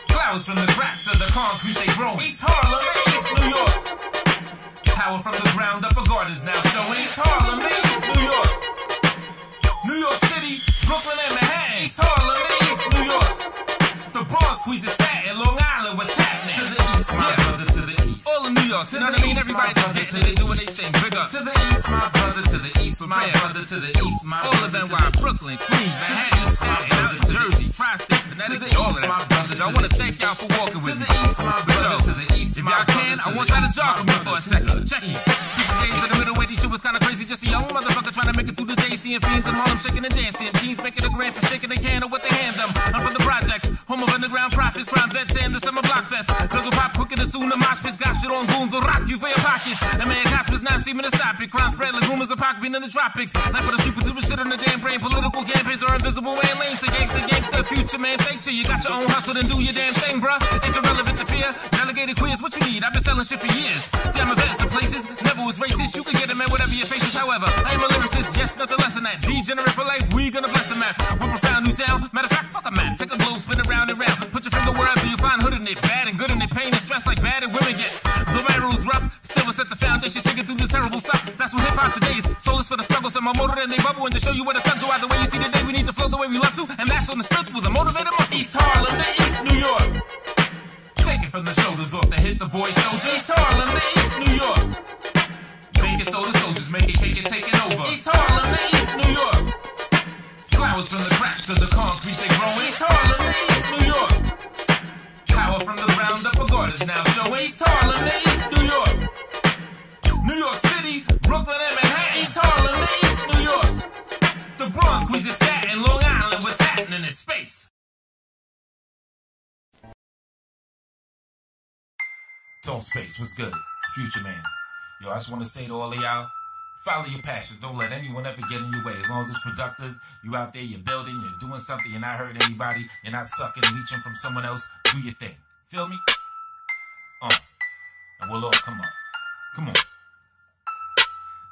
Flowers from the cracks of the concrete they grow. East Harlem, East New York. Power from the ground up, a garden's now showing. East Harlem, East New York. New York City, Brooklyn and Manhattan. East Harlem, East New York. The Bronx, Queens, and Staten, Long Island, what's happening? To the east, my brother, to the east. All of New York, you know what I mean? Everybody that's getting it, they doing their thing. Big up. To the east, my brother, to the east, my brother, to the east, my brother. All of them, why Brooklyn, Queens, Manhattan, Staten, out in Jersey, Tri-State, Connecticut, all of that. I want to thank y'all for walking with me. To the east, my brother, to the east, if y'all can, I want y'all to jog with me for a second. Check it. 6 days in the middle, wait, this shit was kinda crazy. Just a young motherfucker trying to make it through the day. Seeing fiends in Harlem shaking and dancing. Teens making a grand for shaking the can of what they hand them. I'm from the project, home of underground profits, crime vets and the summer block fest. Girls will pop quicker than soon, the mosh pits got shit on goons will rock you for your pockets. And man, cops was not seeming to stop it. Crime spread like rumors of Pac being in the tropics. Life for the street, put shit on the damn brain. Political campaigns are invisible and lanes to gangster, future man. Thank you, you got your own hustle and do your damn thing, bruh. It's irrelevant to fear. Delegated queers, what you need? I've been selling shit for years. See, I'm a vet some places, never was racist. You can get a man whatever your face is. However, I am a lyricist, yes, nothing less than that. Degenerate for life, we gonna bless the map with profound new sound. Matter of fact, fuck a map. Take a globe, spin it round and round. Put your finger wherever you find hood in it. Bad and good in it, pain and stress like bad and women get. The rules rough, still will set the foundation, shaking through the terrible stuff. That's what hip hop today is. Soulless for the struggles and my motor, and they bubble and to show you what a thug do. Either way you see today, we need to flow the way we love to, and that's on the strength with a motivated muscle. East Harlem, the East New York. Take it from the shoulders off the hit the boy soldiers. East Harlem, the East New York. Making soda soldiers, making cake and taking over. East Harlem, the East New York. Flowers from the cracks of the concrete they grow. East Harlem, the East New York. Power from the ground up, a garden's now showing. East Harlem, the East New York. New York City, Brooklyn and Manhattan. East Harlem, the East New York. The Bronx, Queens, and Staten, Long Island, what's happening in space? Tone Space, what's good? Future Man. Yo, I just want to say to all of y'all, Follow your passion. Don't let anyone ever get in your way. As long as it's productive, you out there, you're building, you're doing something, you're not hurting anybody, you're not sucking, leeching from someone else. Do your thing. Feel me? And we'll all come up. Come on.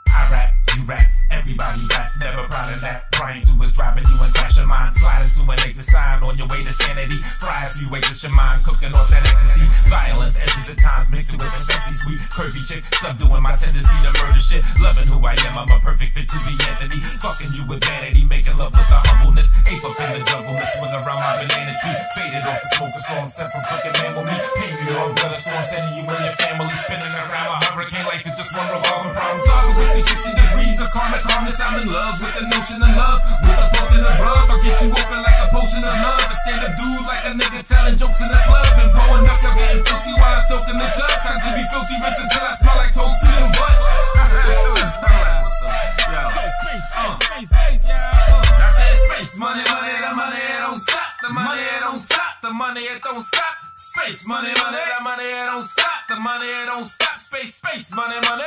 I rap, you rap, everybody raps, never proud of that. Trying to is driving you and crash your mind. Slide into an exit sign on your way to sanity. Fry a few ways to your mind, cooking off that ecstasy. Violence, edges at times, mixing with a sexy, sweet, curvy chick. Subduing my tendency to murder shit. Loving who I am, I'm a perfect fit to the entity. Fucking you with vanity, making love with a humbleness. Ape up in the jungle, swing around my banana tree. Faded off the smoke, a storm, sent from cooking man with me. Pain me on gutter, so I'm sending you and your family. Spinning around a hurricane, life is just one revolving problem. Solving with 360 degrees of karma, calmness. I'm in love with the notion of love. With a fuck in the rub, I'll get you open like a potion of love. A stand-up dude like a nigga telling jokes in the club. Been pulling up, y'all getting filthy while I soak in the tub. Time to be filthy rich until I smell like toast and butt. I said space, money, money, the money, it don't stop. The money, it don't stop. The money, it don't stop. Space, money, money, the money, it don't stop. The money, it don't stop. Space, space, money, money.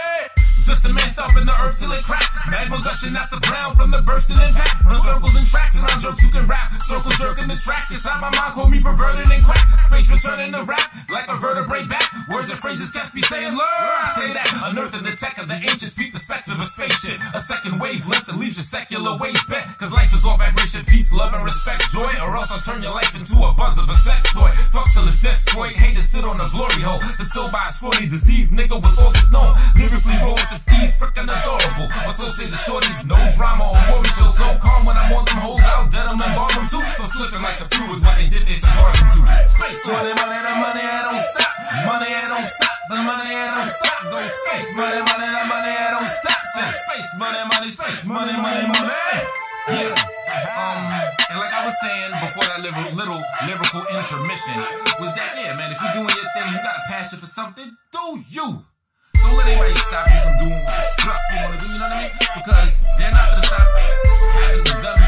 Just a man stomping the earth till it crack. Magma gushing out the ground from the bursting impact. Run circles and tracks and on jokes you can rap. Circle jerking the track. Inside my mind call me perverted and crack. Space returning to rap like a vertebrae back. Words and phrases can't be saying learn. I say that unearthing the tech of the ancients. Beat the specs of a spaceship. A second wavelength that leaves your secular ways bent. Cause life is all vibration, peace, love and respect, joy. Or else I'll turn your life into a buzz of a sex toy. Fuck till it's destroyed. Haters sit on the glory hole. The soul by a scrawny disease nigga with all this known. Lyrically roll with the steez, frickin' adorable. Or so say the shorties, no drama or worry show. So calm when I'm on them hoes, I'll dead them and bar them too. But flipping like the fluids, what they did, they spark them too. Space, money, money, the money, it don't stop. Money, it don't stop. The money, it don't stop. Go space, money, money, the money, it don't stop. Say space, money, money, space, money, money, money. Yeah. And like I was saying before that little lyrical intermission, was that, yeah, man, if you're doing your thing, you got a passion for something, do you. Don't let anybody stop you from doing what the fuck you want to do, you know what I mean? Because they're not going to stop having them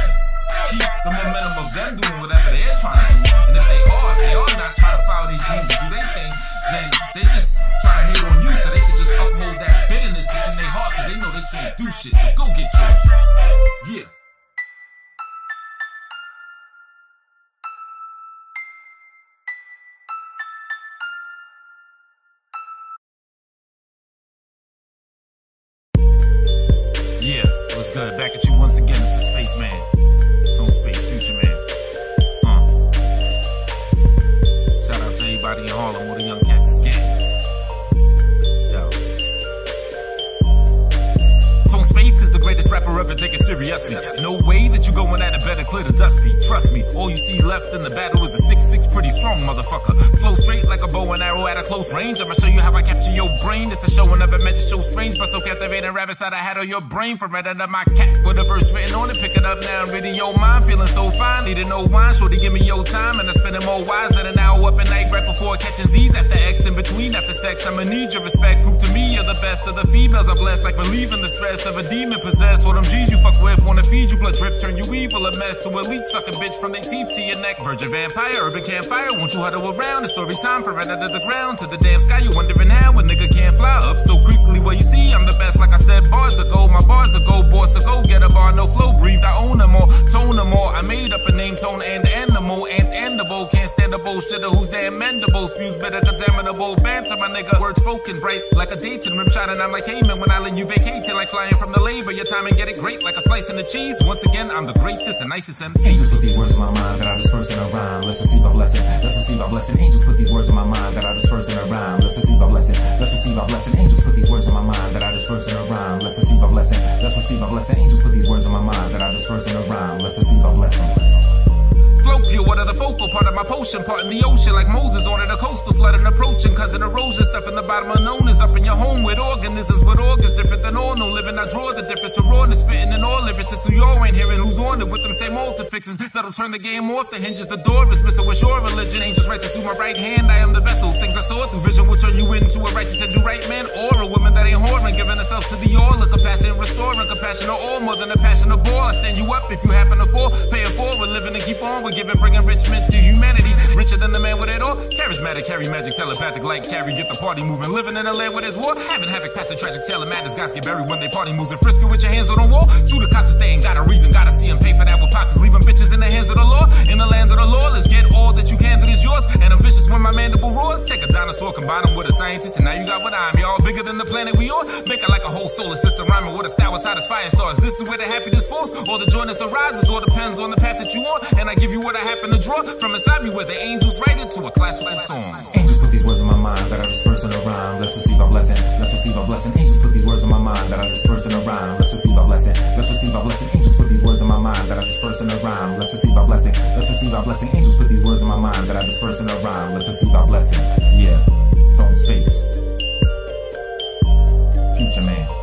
keep the momentum of them doing whatever they're trying to do. And if they are not trying to follow their dreams and do their thing, then they just try to hate on you so they can just uphold that bitterness that's in their heart because they know they can't do shit. So go get yours. Yeah. Yeah, what's good? Back at you once again. It's the Spaceman. Tone Space, Future Man. Shout out to everybody in Harlem, all the young cats is getting. Yo. Tone Space is the greatest rapper ever taken seriously. No way that you going at it better clear the dust beat. Trust me, all you see left in the battle is the 6'6", pretty strong motherfucker. Flow straight like a bow and arrow at a close range. I'ma show you how I capture your brain. It's a show and never meant to show strange, but so captivating rabbits out I had on your brain. From right under my cat with a verse written on it. Pick it up now and reading your mind. Feeling so fine, needing no wine. Shorty give me your time and I'm spending more wise than an hour up at night right before catching Z's. After X in between, after sex, I'ma need your respect. Prove to me you're the best of the females. I'm blessed like relieving the stress of a demon possessed. All them G's you fuck with wanna feed you blood drip, turn you evil, a mess to a leech sucking bitch from their teeth to your neck. Virgin vampire, urban campfire, won't you huddle around? It's story time from right under the ground to the damn sky. You wondering how a nigga can't fly up so quickly. Well, you see, I'm the best, like I said, bars are gold. My bars are gold, boss, so go get a bar, no flow, breathe. I own them all, tone them all. I made up a name, tone and animal, and endable. Can't stand the bullshitter who's damn mendable. Spews bitter, contaminable, banter, my nigga. Words spoken bright like a Dayton rim shot, and I'm like Heyman when I let you vacate. Like flying from the labor, your time and get it great like a slice in the cheese. Once again, I'm the greatest and nicest MC. Angels put these words in my mind that I disperse in a rhyme. Let's receive a blessing. Let's receive a blessing. Angels put these words in my mind that I disperse in a rhyme. Let's receive a blessing. Let's receive a blessing. Angels put these words in my mind that I disperse in a rhyme. Let's receive a blessing. Let's receive a blessing. Angels put these words in my mind that I disperse in a rhyme. Let's receive a blessing. Flow pure, what are the focal part of my potion? Part in the ocean like Moses on it, a coastal flooding approaching. Cause of erosion, stuff in the bottom unknown is up in your home with organisms with organs different than all. No living, I draw the difference to rawness, spitting in all lyrics. It's who y'all ain't hearing who's on it. live with them same old fixes that'll turn the game off the hinges. The door is missing. What's your religion? Angels right there through my right hand. I am the vessel. Things I saw through vision will turn you into a righteous and do right man, or a woman that ain't whoring, giving herself to the all. A compassion, restoring compassion, or all more than a passion of ball. I stand you up if you happen to fall. Pay it forward, living and keep on. We're giving, bringing enrichment to humanity. Richer than the man with it all. Charismatic, carry magic, telepathic, like carry, get the party moving. Living in a land where there's war. Having havoc, passing tragic, tale of madness. Guys get buried when they party moves and frisky with your hands on the wall. Sue the cops to stay, ain't got a reason. Gotta see him pay for that with pockets. Leaving bitches in the hands of the law. In the land of the lawless, get all that you can that is yours. And I'm vicious when my mandible roars. Take a dinosaur, combine them with a scientist, and now you got what I'm. Y'all bigger than the planet we on. Make it like a whole solar system rhyming with a style as hot as fire stars. This is where the happiness falls, or the joyness arises, or depends on the path that you on. And I give you what I happen to draw from inside me, where the angels write it to a classical song. Angels put these words in my mind that I disperse in a rhyme. Let's receive our blessing. Let's receive our blessing. Angels put these words in my mind that I disperse in a rhyme. Let's receive our blessing. Let's receive our blessing. Angels put these words in my mind that I disperse in a rhyme. Let's receive our blessing. Let's receive our blessing. Angels put these words in my mind that I disperse in a rhyme. Let's receive our blessing. Yeah, Tone Space. Future Man.